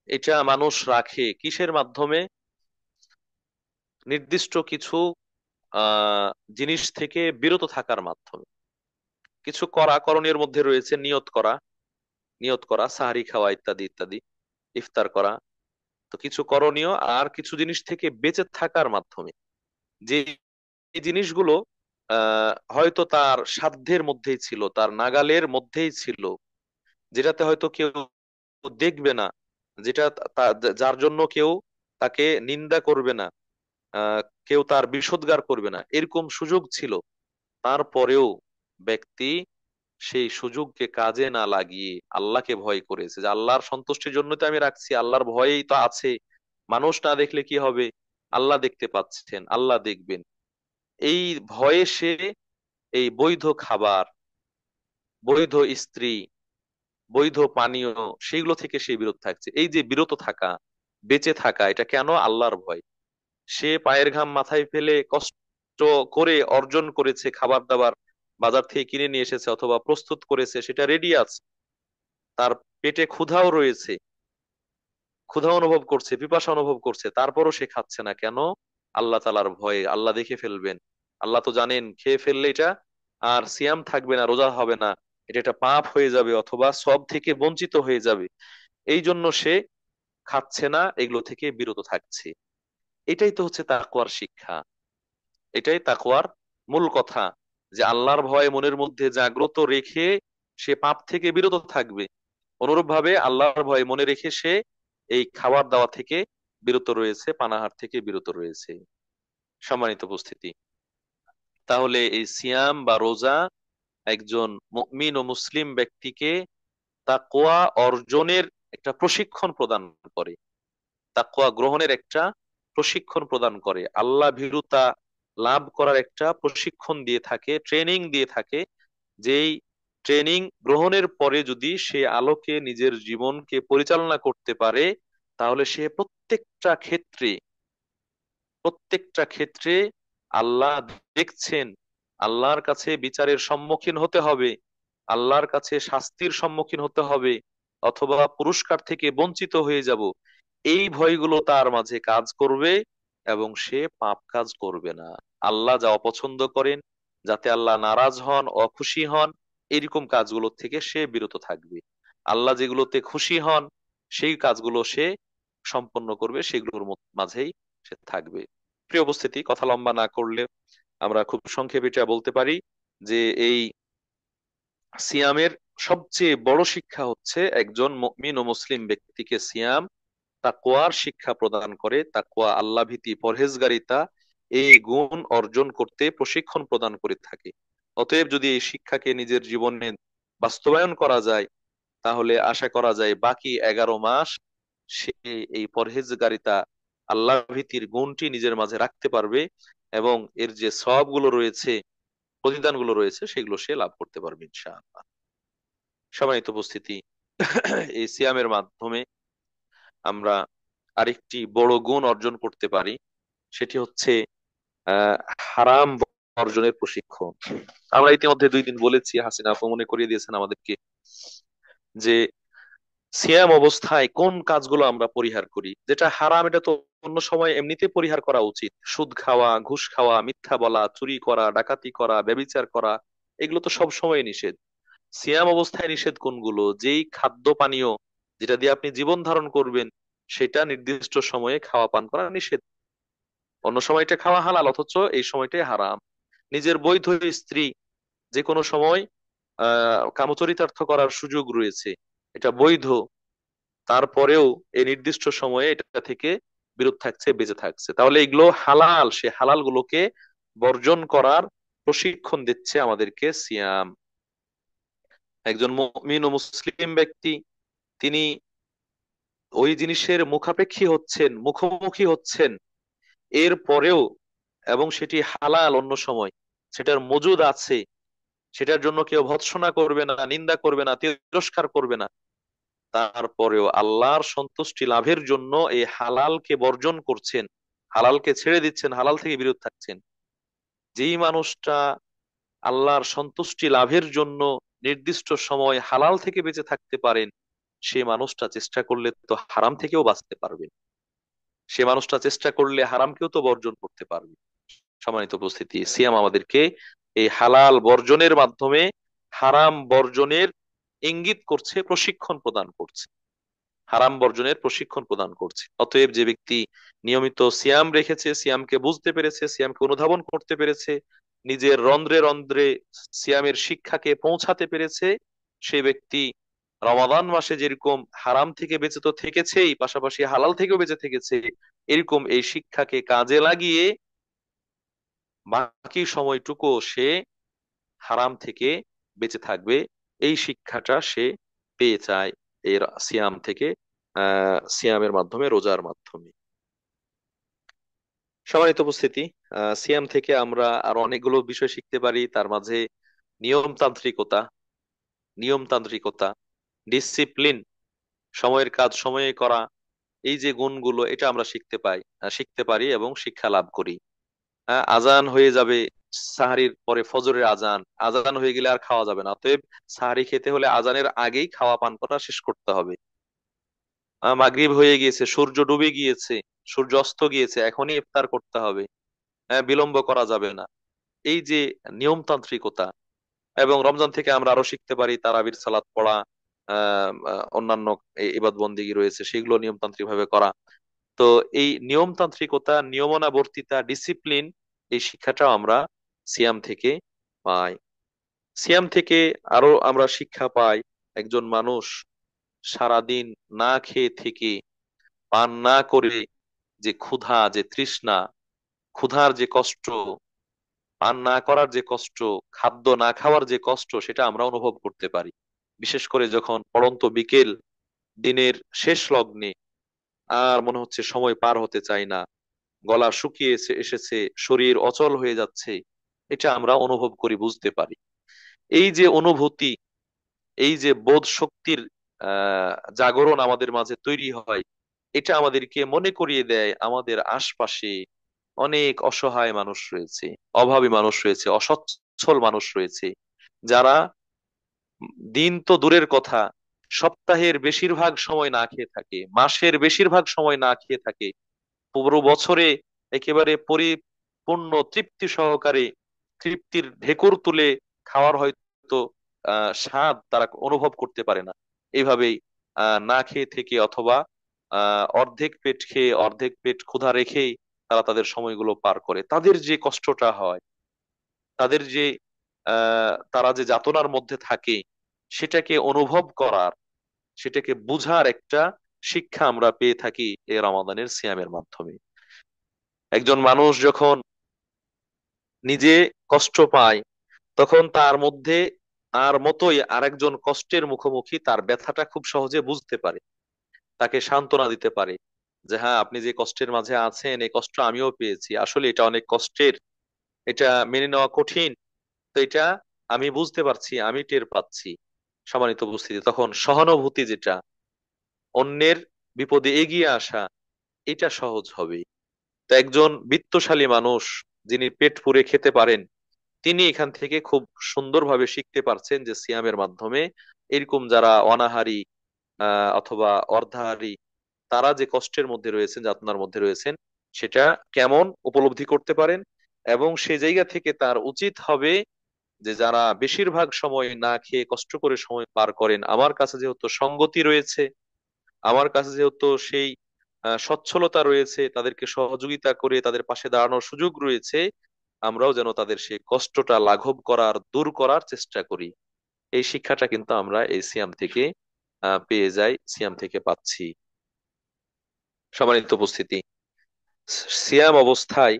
এটা মানুষ রাখে কিসের মাধ্যমে? নির্দিষ্ট কিছু আহ জিনিস থেকে বিরত থাকার মাধ্যমে। কিছু করণীয়ের মধ্যে রয়েছে নিয়ত করা, সাহারি খাওয়া, ইত্যাদি ইত্যাদি, ইফতার করা। তো কিছু করণীয় আর কিছু জিনিস থেকে বেঁচে থাকার মাধ্যমে, যে এই জিনিসগুলো হয়তো তার সাধ্যের মধ্যেই ছিল, তার নাগালের মধ্যেই ছিল, যেটাতে হয়তো কেউ দেখবে না, যেটা যার জন্য কেউ তাকে নিন্দা করবে না, আহ কেউ তার বিষোদ্গার করবে না, এরকম সুযোগ ছিল। তারপরেও ব্যক্তি সেই সুযোগকে কাজে না লাগিয়ে আল্লাহকে ভয় করেছে, যে আল্লাহর সন্তুষ্টির জন্য তো আমি রাখছি, আল্লাহর ভয়েই তো আছে, মানুষ না দেখলে কি হবে, আল্লাহ দেখতে পাচ্ছেন, আল্লাহ দেখবেন, এই ভয়ে সে এই বৈধ খাবার, বৈধ স্ত্রী, বৈধ পানীয়, সেগুলো থেকে সে বিরত থাকছে। এই যে বিরত থাকা, বেঁচে থাকা, এটা কেন? আল্লাহর ভয়। সে পায়ের ঘাম মাথায় ফেলে কষ্ট করে অর্জন করেছে খাবার দাবার, বাজার থেকে কিনে নিয়ে এসেছে অথবা প্রস্তুত করেছে, সেটা রেডি আছে, তার পেটে ক্ষুধাও রয়েছে, ক্ষুধা অনুভব করছে, পিপাসা অনুভব করছে, তারপরও সে খাচ্ছে না কেন? আল্লাহ তাআলার ভয়ে। আল্লাহ দেখে ফেলবেন, আল্লাহ তো জানেন খেয়ে ফেললে এটা আর সিয়াম থাকবে না, রোজা হবে না, এটা একটা পাপ হয়ে যাবে অথবা সব থেকে বঞ্চিত হয়ে যাবে, এই জন্য সে খাচ্ছে না, এগুলো থেকে বিরত থাকছে। এটাই তো হচ্ছে তাকওয়ার শিক্ষা, এটাই তাকওয়ার মূল কথা, যে আল্লাহর ভয় মনের মধ্যে জাগ্রত রেখে সে পাপ থেকে বিরত থাকবে। অনুরূপ ভাবে আল্লাহর ভয় মনে রেখে সে এই খাবার দাওয়া থেকে বিরত রয়েছে, পানাহার থেকে বিরত রয়েছে। সম্মানিত উপস্থিতি, তাহলে এই সিয়াম বা রোজা একজন মুমিন ও মুসলিম ব্যক্তিকে তাকওয়া অর্জনের একটা প্রশিক্ষণ প্রদান করে, তাকওয়া গ্রহণের একটা প্রশিক্ষণ প্রদান করে, আল্লাহ ভীরুতা লাভ করার একটা প্রশিক্ষণ দিয়ে থাকে, ট্রেনিং দিয়ে থাকে। যেই ট্রেনিং গ্রহণের পরে যদি সে আলোকে নিজের জীবনকে পরিচালনা করতে পারে, তাহলে সে প্রত্যেকটা ক্ষেত্রে আল্লাহ দেখছেন, আল্লাহর কাছে বিচারের সম্মুখীন হতে হবে, আল্লাহর কাছে শাস্তির সম্মুখীন হতে হবে, অথবা পুরস্কার থেকে বঞ্চিত হয়ে যাব, এই ভয়গুলো তার মাঝে কাজ করবে এবং সে পাপ কাজ করবে না। আল্লাহ যা অপছন্দ করেন, যাতে আল্লাহ নারাজ হন, অখুশি হন, এরকম কাজগুলো থেকে সে বিরত থাকবে। আল্লাহ যেগুলোতে খুশি হন সেই কাজগুলো সে সম্পন্ন করবে, সেগুলোর মাঝেই সে থাকবে। প্রিয় উপস্থিতি, কথা লম্বা না করলে আমরা খুব সংক্ষেপে এটা বলতে পারি যে এই সিয়ামের সবচেয়ে বড় শিক্ষা হচ্ছে একজন মুমিন ও মুসলিম ব্যক্তিকে সিয়াম তাকওয়ার শিক্ষা প্রদান করে, তাকওয়া, আল্লাহ ভীতি, পরহেজগারিতা, এই গুণ অর্জন করতে প্রশিক্ষণ প্রদান করে থাকে। অতএব যদি এই শিক্ষাকে নিজের জীবনে বাস্তবায়ন করা যায়, তাহলে আশা করা যায় বাকি 11 মাস সে এই পরহেজগারিতা, আল্লাহ ভীতির গুণটি নিজের মাঝে রাখতে পারবে এবং এর যে সওয়াবগুলো রয়েছে, প্রতিদানগুলো রয়েছে, সেগুলো সে লাভ করতে পারবে ইনশাআল্লাহ। সম্মানিত উপস্থিতি, এই সিয়ামের মাধ্যমে আমরা আরেকটি বড় গুণ অর্জন করতে পারি, সেটি হচ্ছে আহ হারাম বর্জনের প্রশিক্ষণ। আমরা ইতিমধ্যে 2 দিন বলেছি, হাসিনা আপু মনে করিয়ে দিয়েছেন আমাদেরকে, যে সিয়াম অবস্থায় কোন কাজগুলো আমরা পরিহার করি। যেটা হারাম এটা তো অন্য সময় এমনিতে পরিহার করা উচিত, সুদ খাওয়া, ঘুষ খাওয়া, মিথ্যা বলা, চুরি করা, ডাকাতি করা, ব্যভিচার করা, এগুলো তো সব সময় নিষেধ। সিয়াম অবস্থায় নিষেধ কোনগুলো? যেই খাদ্য পানীয় যেটা দিয়ে আপনি জীবন ধারণ করবেন, সেটা নির্দিষ্ট সময়ে খাওয়া পান করা নিষেধ। অন্য সময়টা খাওয়া হালাল, অথচ এই সময়টাই হারাম। নিজের বৈধ স্ত্রী যে কোনো সময় কামচরিতার্থ করার সুযোগ রয়েছে, এটা বৈধ, তারপরেও এই নির্দিষ্ট সময়ে এটা থেকে বিরত থাকছে, বেঁচে থাকছে, তাহলে এগুলো হালাল। সে হালাল গুলোকে বর্জন করার প্রশিক্ষণ দিচ্ছে আমাদেরকে সিয়াম। একজন মুমিন ও মুসলিম ব্যক্তি তিনি ওই জিনিসের মুখোমুখি হচ্ছেন এর পরেও, এবং সেটি হালাল, অন্য সময় সেটার মজুদ আছে, সেটার জন্য কেউ ভৎসনা করবে না, নিন্দা করবে না, তিরস্কার করবে না, তারপরেও আল্লাহর সন্তুষ্টি লাভের জন্য এই হালালকে বর্জন করছেন, হালালকে ছেড়ে দিচ্ছেন, হালাল থেকে বিরত থাকছেন। যেই মানুষটা আল্লাহর সন্তুষ্টি লাভের জন্য নির্দিষ্ট সময় হালাল থেকে বেঁচে থাকতে পারেন, সে মানুষটা চেষ্টা করলে তো হারাম থেকেও বাঁচতে পারবে, সে মানুষটা চেষ্টা করলে হারামকেও তো বর্জন করতে পারবে। সম্মানিত উপস্থিতি, সিয়াম আমাদেরকে এই হালাল বর্জনের মাধ্যমে হারাম বর্জনের ইঙ্গিত করছে, প্রশিক্ষণ প্রদান করছে, হারাম বর্জনের প্রশিক্ষণ প্রদান করছে। অতএব যে ব্যক্তি নিয়মিত সিয়াম রেখেছে, সিয়ামকে বুঝতে পেরেছে, সিয়ামকে অনুধাবন করতে পেরেছে, নিজের রন্ধ্রে রন্ধ্রে সিয়ামের শিক্ষাকে পৌঁছাতে পেরেছে, সে ব্যক্তি রমাদান মাসে যেরকম হারাম থেকে বেঁচে তো থেকেছেই, পাশাপাশি হালাল থেকেও বেঁচে থেকেছে, এরকম এই শিক্ষাকে কাজে লাগিয়ে বাকি সময়টুকু সে হারাম থেকে বেঁচে থাকবে। এই শিক্ষাটা সে পেয়ে যায় এর সিয়াম থেকে, সিয়ামের মাধ্যমে, রোজার মাধ্যমে। সম্মানিত উপস্থিতি, সিয়াম থেকে আমরা আর অনেকগুলো বিষয় শিখতে পারি। তার মাঝে নিয়মতান্ত্রিকতা, নিয়মতান্ত্রিকতা, ডিসিপ্লিন, সময়ের কাজ সময়ে করা, এই যে গুণগুলো, এটা আমরা শিখতে পারি এবং শিক্ষা লাভ করি। আজান হয়ে যাবে, সাহারির পরে ফজরের আজান, আজান হয়ে গেলে আর খাওয়া যাবে না, অতএব সাহারি খেতে হলে আজানের আগেই খাওয়া পান করা শেষ করতে হবে। মাগরিব হয়ে গিয়েছে, সূর্য ডুবে গিয়েছে, সূর্য অস্ত গিয়েছে, এখনই ইফতার করতে হবে, বিলম্ব করা যাবে না। এই যে নিয়মতান্ত্রিকতা। এবং রমজান থেকে আমরা আরো শিখতে পারি তারাবির সালাত পড়া, অন্যান্য ইবাদত বন্দেগী রয়েছে, সেগুলো নিয়মতান্ত্রিক ভাবে করা। তো এই নিয়মতান্ত্রিকতা, নিয়মনাবর্তিতা, ডিসিপ্লিন, এই শিক্ষাটাও আমরা সিয়াম থেকে পাই। সিয়াম থেকে আরো আমরা শিক্ষা পাই, একজন মানুষ সারাদিন না খেয়ে থেকে, পান না করে, যে ক্ষুধা, যে তৃষ্ণা, ক্ষুধার যে কষ্ট, পান না করার যে কষ্ট, খাদ্য না খাওয়ার যে কষ্ট, সেটা আমরা অনুভব করতে পারি। বিশেষ করে যখন পড়ন্ত বিকেল, দিনের শেষ লগ্নে, আর মনে হচ্ছে সময় পার হতে চায় না, গলা শুকিয়ে এসেছে, শরীর অচল হয়ে যাচ্ছে, এটা আমরা অনুভব করি, বুঝতে পারি। এই যে অনুভূতি, এই যে বোধ শক্তির জাগরণ আমাদের মাঝে তৈরি হয়, এটা আমাদেরকে মনে করিয়ে দেয় আমাদের আশপাশে অনেক অসহায় মানুষ রয়েছে, অভাবী মানুষ রয়েছে, অসচ্ছল মানুষ রয়েছে, যারা দিন তো দূরের কথা, সপ্তাহের বেশিরভাগ সময় না খেয়ে থাকে, মাসের বেশিরভাগ সময় না খেয়ে থাকে, পুরো বছরে একেবারে পরিপূর্ণ তৃপ্তি সহকারে তৃপ্তির ঢেকুর তুলে খাওয়ার হয়তো স্বাদ তারা অনুভব করতে পারে না। এইভাবেই না খেয়ে থেকে, অথবা অর্ধেক পেট খেয়ে অর্ধেক পেট ক্ষুধা রেখেই তারা তাদের সময়গুলো পার করে। তাদের যে কষ্টটা হয়, তাদের যে তারা যে যাতনার মধ্যে থাকে, সেটাকে অনুভব করার, সেটাকে বুঝার একটা শিক্ষা আমরা পেয়ে থাকি এই রমাদানের সিয়ামের মাধ্যমে। একজন মানুষ যখন নিজে কষ্ট পায়, তখন তার মধ্যে তার মতোই আরেকজন কষ্টের মুখোমুখি, তার ব্যথাটা খুব সহজে বুঝতে পারে, তাকে সান্ত্বনা দিতে পারে যে হ্যাঁ, আপনি যে কষ্টের মাঝে আছেন, এই কষ্ট আমিও পেয়েছি, আসলে এটা অনেক কষ্টের, এটা মেনে নেওয়া কঠিন, তো এটা আমি বুঝতে পারছি, আমি টের পাচ্ছি। সম্মানিত উপস্থিতি, তখন সহানুভূতি, যেটা অন্যের বিপদে এগিয়ে আসা, এটা সহজ হবে। তো একজন বিত্তশালী মানুষ, যিনি পেট পুরে খেতে পারেন, তিনি এখান থেকে খুব সুন্দরভাবে শিখতে পারছেন যে সিয়ামের মাধ্যমে এরকম যারা অনাহারী অথবা অর্ধাহারী, তারা যে কষ্টের মধ্যে রয়েছেন, যাতনার মধ্যে রয়েছেন, সেটা কেমন উপলব্ধি করতে পারেন। এবং সেই জায়গা থেকে তার উচিত হবে যে যারা বেশিরভাগ সময় না খেয়ে কষ্ট করে সময় পার করেন, আমার কাছে যেহেতু সঙ্গতি রয়েছে, আমার কাছে যেহেতু সেই সচ্ছলতা রয়েছে, তাদেরকে সহযোগিতা করে তাদের পাশে দাঁড়ানোর সুযোগ রয়েছে, আমরাও যেন তাদের সেই কষ্টটা লাঘব করার, দূর করার চেষ্টা করি। এই শিক্ষাটা কিন্তু আমরা এই সিয়াম থেকে পেয়ে যাই, সিয়াম থেকে পাচ্ছি। সম্মানিত উপস্থিতি, সিয়াম অবস্থায়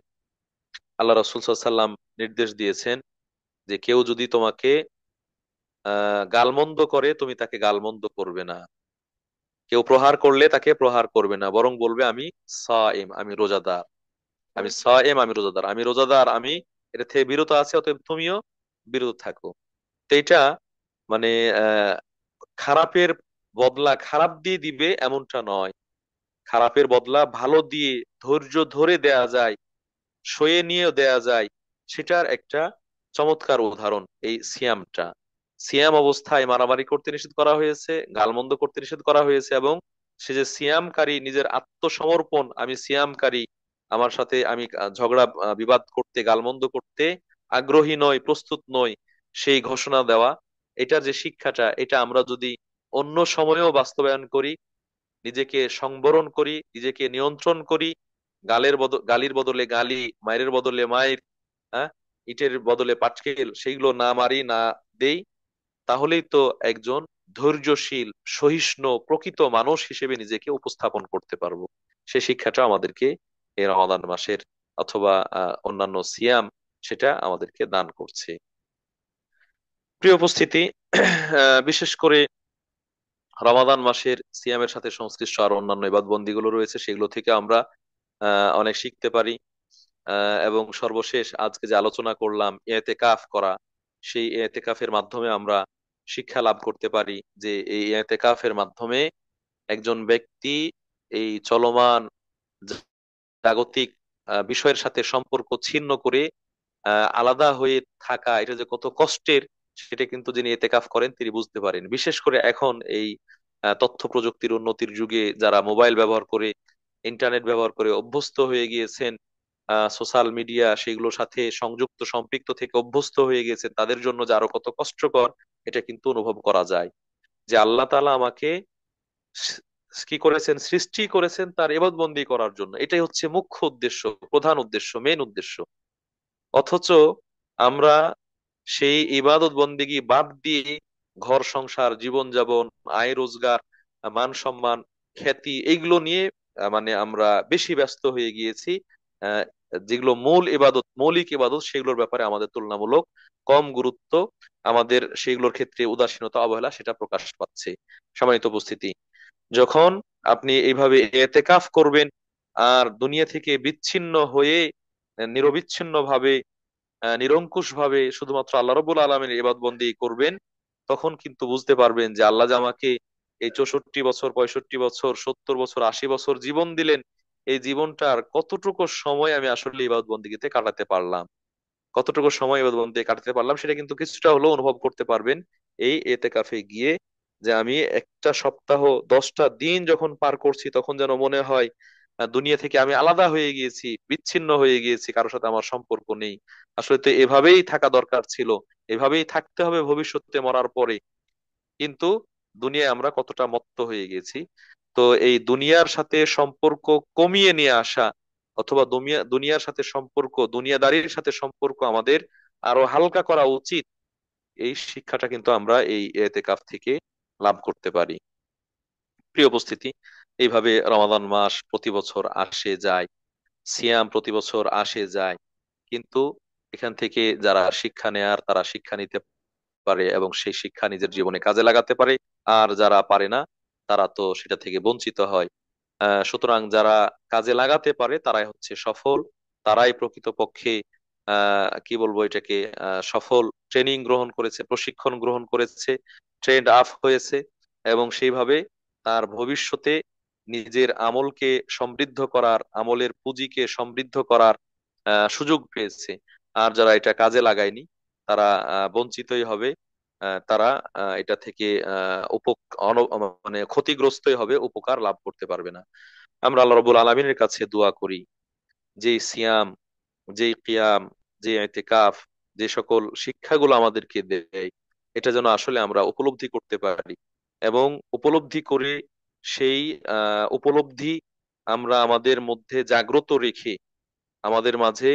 আল্লাহ রাসূল সাল্লাল্লাহু আলাইহি ওয়াসাল্লাম নির্দেশ দিয়েছেন যে কেউ যদি তোমাকে গালমন্দ করে, তুমি তাকে গালমন্দ করবে না। কেউ প্রহার করলে তাকে প্রহার করবে না, বরং বলবে আমি সাইম, আমি রোজাদার, আমি সাইম, আমি রোজাদার, আমি রোজাদার, আমি এটা থেকে বিরত আছি, অতএব তুমিও বিরত থাকো। তো এটা মানে আহ খারাপের বদলা খারাপ দিয়ে দিবে এমনটা নয়, খারাপের বদলা ভালো দিয়ে ধৈর্য ধরে দেয়া যায়, সয়ে নিয়েও দেয়া যায়, সেটার একটা চমৎকার উদাহরণ এই সিয়ামটা। সিয়াম অবস্থায় মারামারি করতে নিষেধ করা হয়েছে, গালমন্দ করতে নিষেধ করা হয়েছে, এবং সে যে সিয়ামকারী, নিজের আত্মসমর্পণ, আমি সিয়ামকারী, আমার সাথে আমি ঝগড়া বিবাদ করতে, গালমন্দ করতে আগ্রহী নই, প্রস্তুত নই, সেই ঘোষণা দেওয়া, এটার যে শিক্ষাটা, এটা আমরা যদি অন্য সময়েও বাস্তবায়ন করি, নিজেকে সংবরণ করি, নিজেকে নিয়ন্ত্রণ করি, গালির বদলে গালি, মায়ের বদলে মায়ের, হ্যাঁ, ইটের বদলে পাটকেল, সেইগুলো না মারি, না দেই, তাহলেই তো একজন ধৈর্যশীল, সহিষ্ণু, প্রকৃত মানুষ হিসেবে নিজেকে উপস্থাপন করতে পারবো। সেই শিক্ষাটা আমাদেরকে এই রমাদান মাসের অথবা অন্যান্য সিয়াম, সেটা আমাদেরকে দান করছে। প্রিয় উপস্থিতি, বিশেষ করে রমাদান মাসের সিয়ামের সাথে সংশ্লিষ্ট আরো অন্যান্য ইবাদতবন্দি গুলো রয়েছে, সেগুলো থেকে আমরা অনেক শিখতে পারি। এবং সর্বশেষ আজকে যে আলোচনা করলাম ইতিকাফ করা, সেই ইতিকাফের মাধ্যমে আমরা শিক্ষা লাভ করতে পারি যে এই ইতিকাফের মাধ্যমে একজন ব্যক্তি এই চলমান জাগতিক বিষয়ের সাথে সম্পর্ক ছিন্ন করে আলাদা হয়ে থাকা, এটা যে কত কষ্টের, সেটা কিন্তু যিনি ইতিকাফ করেন তিনি বুঝতে পারেন। বিশেষ করে এখন এই তথ্য প্রযুক্তির উন্নতির যুগে যারা মোবাইল ব্যবহার করে, ইন্টারনেট ব্যবহার করে অভ্যস্ত হয়ে গিয়েছেন, সোশ্যাল মিডিয়া সেগুলোর সাথে সংযুক্ত, সম্পৃক্ত থেকে অভ্যস্ত হয়ে গেছে, তাদের জন্য যে আরো কত কষ্টকর, এটা কিন্তু অনুভব করা যায়। যে আল্লাহ তাআলা আমাকে সৃ- কি করেছেন, সৃষ্টি করেছেন তার ইবাদতবন্দি করার জন্য, এটাই হচ্ছে মুখ্য উদ্দেশ্য, প্রধান উদ্দেশ্য, মেন উদ্দেশ্য। অথচ আমরা সেই ইবাদত বন্দেগী বাদ দিয়ে ঘর সংসার, জীবনযাপন, আয় রোজগার, মান সম্মান, খ্যাতি, এইগুলো নিয়ে মানে আমরা বেশি ব্যস্ত হয়ে গিয়েছি। আহ, যেগুলো মূল ইবাদত, মৌলিক ইবাদত, সেগুলোর ব্যাপারে আমাদের তুলনামূলক কম গুরুত্ব, আমাদের সেগুলোর ক্ষেত্রে উদাসীনতা, অবহেলা সেটা প্রকাশ পাচ্ছে। সম্মানিত উপস্থিতি, যখন আপনি এইভাবে এতেকাফ করবেন আর দুনিয়া থেকে বিচ্ছিন্ন হয়ে নিরবিচ্ছিন্ন ভাবে নিরঙ্কুশ ভাবে শুধুমাত্র আল্লাহ রবুল আলমের ইবাদত বন্দি করবেন, তখন কিন্তু বুঝতে পারবেন যে আল্লাহ যে আমাকে এই 64 বছর, 65 বছর, 70 বছর, 80 বছর জীবন দিলেন, এই জীবনটার কতটুকু সময় আমি আসলে ইবাদত বন্দিগিতে কাটাতে পারলাম, কতটুকু সময় ইবাদত বন্দি কাটাতে পারলাম, সেটা কিন্তু কিছুটা হলেও অনুভব করতে পারবেন এই এতেকাফে গিয়ে। যে আমি একটা সপ্তাহ, 10টা দিন যখন পার করছি, তখন যেন মনে হয় দুনিয়া থেকে আমি আলাদা হয়ে গিয়েছি, বিচ্ছিন্ন হয়ে গিয়েছি, কারোর সাথে আমার সম্পর্ক নেই। আসলে তো এভাবেই থাকা দরকার ছিল, এভাবেই থাকতে হবে ভবিষ্যতে মরার পরে। কিন্তু দুনিয়ায় আমরা কতটা মত্ত হয়ে গেছি। তো এই দুনিয়ার সাথে সম্পর্ক কমিয়ে নিয়ে আসা, অথবা দুনিয়ার সাথে সম্পর্ক, দুনিয়াদারির সাথে সম্পর্ক আমাদের আরো হালকা করা উচিত, এই শিক্ষাটা কিন্তু আমরা এই এতেকাফ থেকে লাভ করতে পারি। প্রিয় উপস্থিতি, এইভাবে রমাদান মাস প্রতি বছর আসে যায়, সিয়াম প্রতি বছর আসে যায়, কিন্তু এখান থেকে যারা শিক্ষা নেয়ার তারা শিক্ষা নিতে পারে এবং সেই শিক্ষা নিজের জীবনে কাজে লাগাতে পারে। আর যারা পারে না, তারা তো সেটা থেকে বঞ্চিত হয়। সুতরাং যারা কাজে লাগাতে পারে তারাই হচ্ছে সফল, তারাই প্রকৃতপক্ষে কি বলবো এটাকে, সফল ট্রেনিং গ্রহণ করেছে, প্রশিক্ষণ গ্রহণ করেছে, ট্রেন্ড আপ হয়েছে, এবং সেইভাবে তার ভবিষ্যতে নিজের আমলকে সমৃদ্ধ করার, আমলের পুঁজিকে সমৃদ্ধ করার সুযোগ পেয়েছে। আর যারা এটা কাজে লাগায়নি, তারা বঞ্চিতই হবে। তারা এটা থেকে মানে ক্ষতিগ্রস্তই হবে, উপকার লাভ করতে পারবে না। আমরা আল্লাহ রাব্বুল আলামিনের কাছে দোয়া করি, যেই সিয়াম, যেই কিয়াম, যে ইতিকাফ, যে সকল শিক্ষাগুলো আমাদেরকে দেয়, এটা যেন আসলে আমরা উপলব্ধি করতে পারি, এবং উপলব্ধি করে সেই উপলব্ধি আমরা আমাদের মধ্যে জাগ্রত রেখে আমাদের মাঝে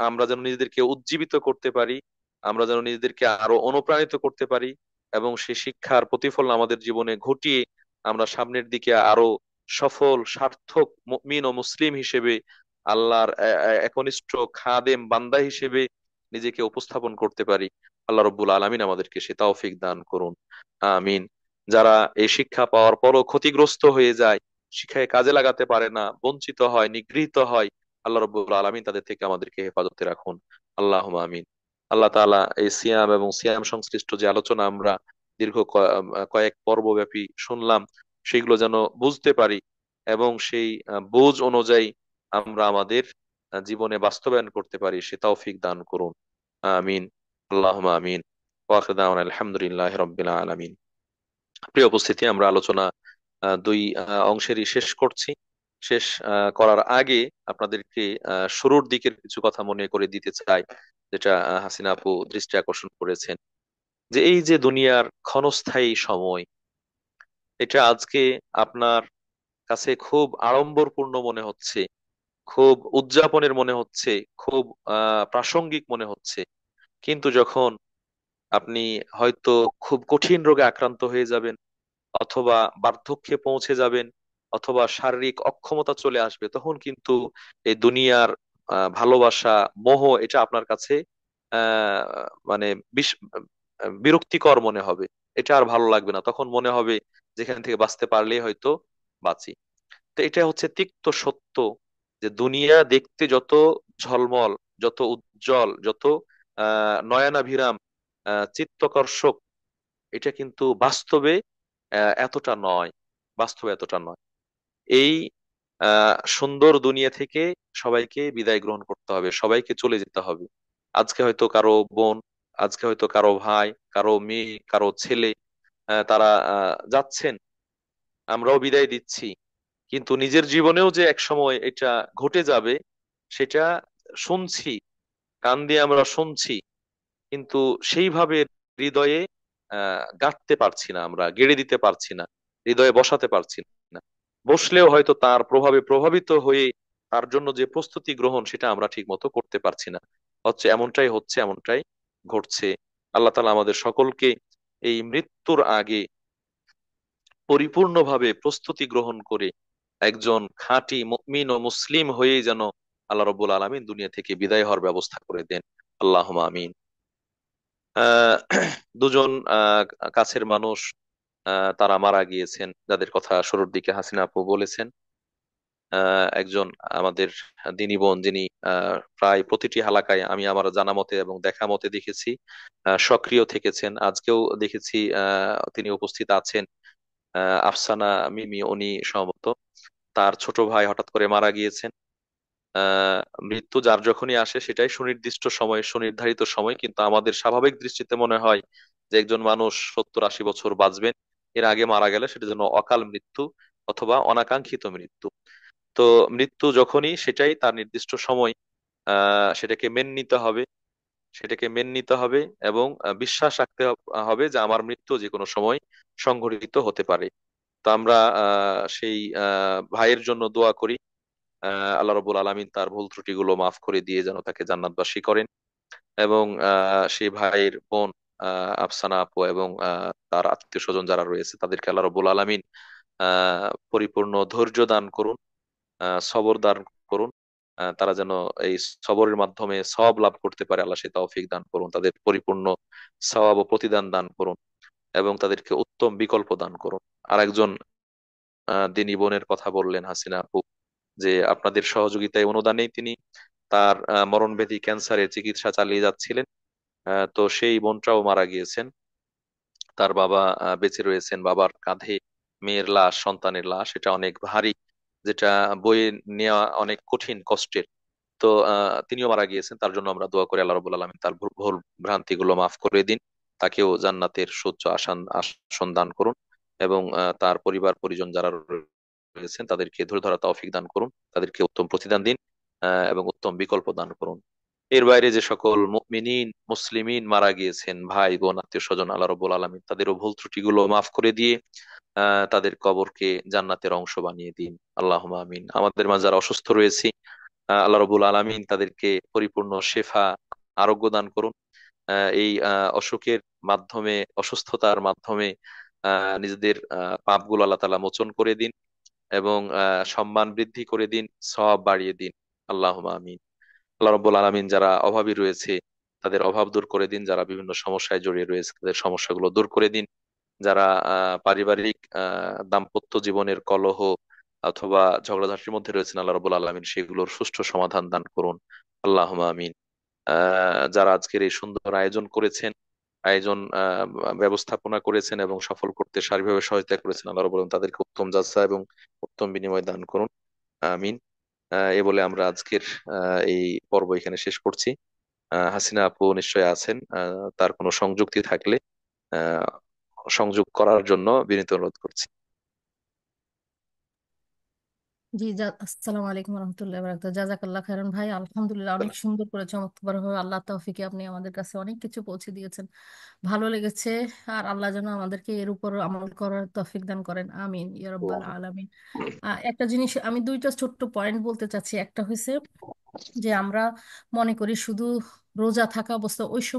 আমরা যেন নিজেদেরকে উজ্জীবিত করতে পারি, আমরা যেন নিজেদেরকে আরো অনুপ্রাণিত করতে পারি, এবং সেই শিক্ষার প্রতিফলন আমাদের জীবনে ঘটিয়ে আমরা সামনের দিকে আরো সফল, সার্থক মুমিন ও মুসলিম হিসেবে, আল্লাহর একনিষ্ঠ খাদেম বান্দা হিসেবে নিজেকে উপস্থাপন করতে পারি। আল্লাহ রব্বুল আলামিন আমাদেরকে সে তৌফিক দান করুন। আমিন। যারা এই শিক্ষা পাওয়ার পরও ক্ষতিগ্রস্ত হয়ে যায়, শিক্ষায় কাজে লাগাতে পারে না, বঞ্চিত হয়, নিগৃহীত হয়, আল্লাহ রব্বুল আলামিন তাদের থেকে আমাদেরকে হেফাজতে রাখুন। আল্লাহুম্মা আমিন। আল্লাহ তাআলা এই সিয়াম এবং সিয়াম সংশ্লিষ্ট যে আলোচনা আমরা দীর্ঘ কয়েক পর্ব ব্যাপী শুনলাম, সেগুলো যেন বুঝতে পারি, এবং সেই বুঝ অনুযায়ী আমরা আমাদের জীবনে বাস্তবায়ন করতে পারি, সে তৌফিক দান করুন। আমিন। আল্লাহুম্মা আমিন। ওয়া আখিরু দাওয়ানা আলহামদুলিল্লাহি রাব্বিল আলামিন। প্রিয় উপস্থিতি, আমরা আলোচনা দুই অংশেরই শেষ করছি। শেষ করার আগে আপনাদেরকে শুরুর দিকের কিছু কথা মনে করে দিতে চাই, যেটা হাসিনা আপু দৃষ্টি আকর্ষণ করেছেন। যে এই যে দুনিয়ার ক্ষণস্থায়ী সময়, এটা আজকে আপনার কাছে খুব আড়ম্বরপূর্ণ মনে হচ্ছে, খুব উদযাপনের মনে হচ্ছে, খুব প্রাসঙ্গিক মনে হচ্ছে। কিন্তু যখন আপনি হয়তো খুব কঠিন রোগে আক্রান্ত হয়ে যাবেন, অথবা বার্ধক্যে পৌঁছে যাবেন, অথবা শারীরিক অক্ষমতা চলে আসবে, তখন কিন্তু এই দুনিয়ার ভালোবাসা, মোহ, এটা আপনার কাছে আহ মানে বিরক্তিকর মনে হবে। এটা আর ভালো লাগবে না, তখন মনে হবে যেখান থেকে বাঁচতে পারলেই হয়তো বাঁচি। তো এটা হচ্ছে তিক্ত সত্য, যে দুনিয়া দেখতে যত ঝলমল, যত উজ্জ্বল, যত নয়নাভিরাম, চিত্তকর্ষক, এটা কিন্তু বাস্তবে এতটা নয়, বাস্তবে এতটা নয়। এই সুন্দর দুনিয়া থেকে সবাইকে বিদায় গ্রহণ করতে হবে, সবাইকে চলে যেতে হবে। আজকে হয়তো কারো বোন, আজকে হয়তো কারো ভাই, কারো মেয়ে, কারো ছেলে, তারা যাচ্ছেন, আমরাও বিদায় দিচ্ছি। কিন্তু নিজের জীবনেও যে এক সময় এটা ঘটে যাবে, সেটা শুনছি, কান দিয়ে আমরা শুনছি, কিন্তু সেইভাবে হৃদয়ে গাঁথতে পারছি না, আমরা গেড়ে দিতে পারছি না, হৃদয়ে বসাতে পারছি না। বসলেও হয়তো তার প্রভাবে প্রভাবিত হয়ে তার জন্য যে প্রস্তুতি গ্রহণ, সেটা আমরা ঠিক মতো করতে পারছি না। এমনটাই হচ্ছে, এমনটাই ঘটছে। আল্লাহ তাআলা আমাদের সকলকে এই মৃত্যুর আগে পরিপূর্ণভাবে প্রস্তুতি গ্রহণ করে একজন খাঁটি মুমিন ও মুসলিম হয়েই যেন আল্লাহ রব্বুল আলামিন দুনিয়া থেকে বিদায় হওয়ার ব্যবস্থা করে দেন। আল্লাহুম্মা আমিন। দুজন কাছের মানুষ তারা মারা গিয়েছেন, যাদের কথা শুরুর দিকে হাসিনা আপু বলেছেন। একজন আমাদের দিনী বোন, যিনি প্রায় প্রতিটি হালাকায় আমি আমার জানা মতে এবং দেখা মতে দেখেছি সক্রিয় থেকেছেন। আজকেও দেখেছি তিনি উপস্থিত আছেন। আফসানা মিমি, উনি সম্ভবত, তার ছোট ভাই হঠাৎ করে মারা গিয়েছেন। আহ মৃত্যু যার যখনই আসে সেটাই সুনির্দিষ্ট সময়, সুনির্ধারিত সময়, কিন্তু আমাদের স্বাভাবিক দৃষ্টিতে মনে হয় যে একজন মানুষ 70-80 বছর বাঁচবেন, এর আগে মারা গেলে সেটা যেন অকাল মৃত্যু অথবা অনাকাঙ্ক্ষিত মৃত্যু। তো মৃত্যু যখনই, সেটাই তার নির্দিষ্ট সময়। সেটাকে মেনে নিতে হবে, সেটাকে মেনে নিতে হবে এবং বিশ্বাস রাখতে হবে যে আমার মৃত্যু যে কোনো সময় সংঘটিত হতে পারে। তো আমরা সেই ভাইয়ের জন্য দোয়া করি। আল্লাহ রবুল আলমিন তার ভুল ত্রুটিগুলো মাফ করে দিয়ে যেন তাকে জান্নাতবাসী করেন। এবং সেই ভাইয়ের বোন আফসানা আপু এবং তার আত্মীয় স্বজন যারা রয়েছে তাদেরকে আল্লাহ রবুল আলমিন পরিপূর্ণ ধৈর্য দান করুন, সবর দান করুন। তারা যেন এই সবরের মাধ্যমে সওয়াব লাভ করতে পারে, আল্লাহ সে তৌফিক দান করুন। তাদের পরিপূর্ণ সওয়াব ও প্রতিদান দান করুন এবং তাদেরকে উত্তম বিকল্প দান করুন। আর একজন দিনী বোনের কথা বললেন হাসিনা আপু, যে আপনাদের সহযোগিতায় অনুদানেই তিনি তার মরণব্যাধি ক্যান্সারের চিকিৎসা চালিয়ে যাচ্ছিলেন। তো সেই বোনটাও মারা গিয়েছেন। তার বাবা বেঁচে রয়েছেন, বাবার কাঁধে মেয়ের লাশ, সন্তানের লাশ, এটা অনেক ভারী, যেটা বয়ে নেওয়া অনেক কঠিন কষ্টের। তো তিনিও মারা গিয়েছেন, তার জন্য আমরা দোয়া করি আল্লাহ রাব্বুল আলামিন তার ভুল ভুল ভ্রান্তি গুলো মাফ করে দিন, তাকেও জান্নাতের সুউচ্চ আসন দান করুন এবং তার পরিবার পরিজন যারা রয়েছেন তাদেরকে ধৈর্য ধরা তৌফিক দান করুন, তাদেরকে উত্তম প্রতিদান দিন এবং উত্তম বিকল্প দান করুন। এর বাইরে যে সকল মুমিনিন মুসলিমিন মারা গিয়েছেন, ভাই বোন আত্মীয় স্বজন, আল্লাহ রাব্বুল আলামিন তাদেরও ভুল ত্রুটিগুলো মাফ করে দিয়ে তাদের কবরকে জান্নাতের অংশ বানিয়ে দিন। আল্লাহুম্মা আমিন। আমাদের মাঝে যারা অসুস্থ রয়েছে, আল্লাহ রবুল আলামিন তাদেরকে পরিপূর্ণ শেফা, আরোগ্য দান করুন। এই অসুখের মাধ্যমে, অসুস্থতার মাধ্যমে নিজেদের পাপগুলো আল্লাহ তাআলা মোচন করে দিন এবং সম্মান বৃদ্ধি করে দিন, সওয়াব বাড়িয়ে দিন। আল্লাহুম্মা আমিন। আল্লাহ রব্বুল আলামিন যারা অভাবী রয়েছে তাদের অভাব দূর করে দিন, যারা বিভিন্ন সমস্যায় জড়িয়ে রয়েছে তাদের সমস্যাগুলো দূর করে দিন, যারা পারিবারিক দাম্পত্য জীবনের কলহ অথবা ঝগড়াঝাটির মধ্যে রয়েছেন আল্লাহ রাব্বুল আলামিন সেগুলোর সুষ্ঠু সমাধান দান করুন। আল্লাহুম্মা আমিন। যারা আজকের এই সুন্দর আয়োজন করেছেন, আয়োজন ব্যবস্থাপনা করেছেন এবং সফল করতে সার্বিকভাবে সহায়তা করেছেন, আল্লাহ রাব্বুল আলামিন তাদেরকে উত্তম যাচা এবং উত্তম বিনিময় দান করুন। আমিন। এ বলে আমরা আজকের এই পর্ব এখানে শেষ করছি। হাসিনা আপু নিশ্চয় আছেন, তার কোনো সংযুক্তি থাকলে আহ সংযোগ করার জন্য বিনীত অনুরোধ করছি। জি, আসসালামু আলাইকুম রহমতুল্লাহ বারাকাতুহু। জাজাকাল্লাহ খাইরান ভাই, আলহামদুলিল্লাহ অনেক সুন্দর করে চমৎকার ভাবে আল্লাহ তৌফিকে আপনি আমাদের কাছে অনেক কিছু পৌঁছে দিয়েছেন, ভালো লেগেছে। আর আল্লাহ যেন আমাদেরকে এর উপর আমল করার তৌফিক দান করেন, আমিন ইয়া রাব্বাল আলামিন। একটা জিনিস আমি দুইটা ছোট্ট পয়েন্ট বলতে চাচ্ছি। একটা হয়েছে যে আমরা মনে করি শুধু রোজা থাকা অবস্থা ওই সময়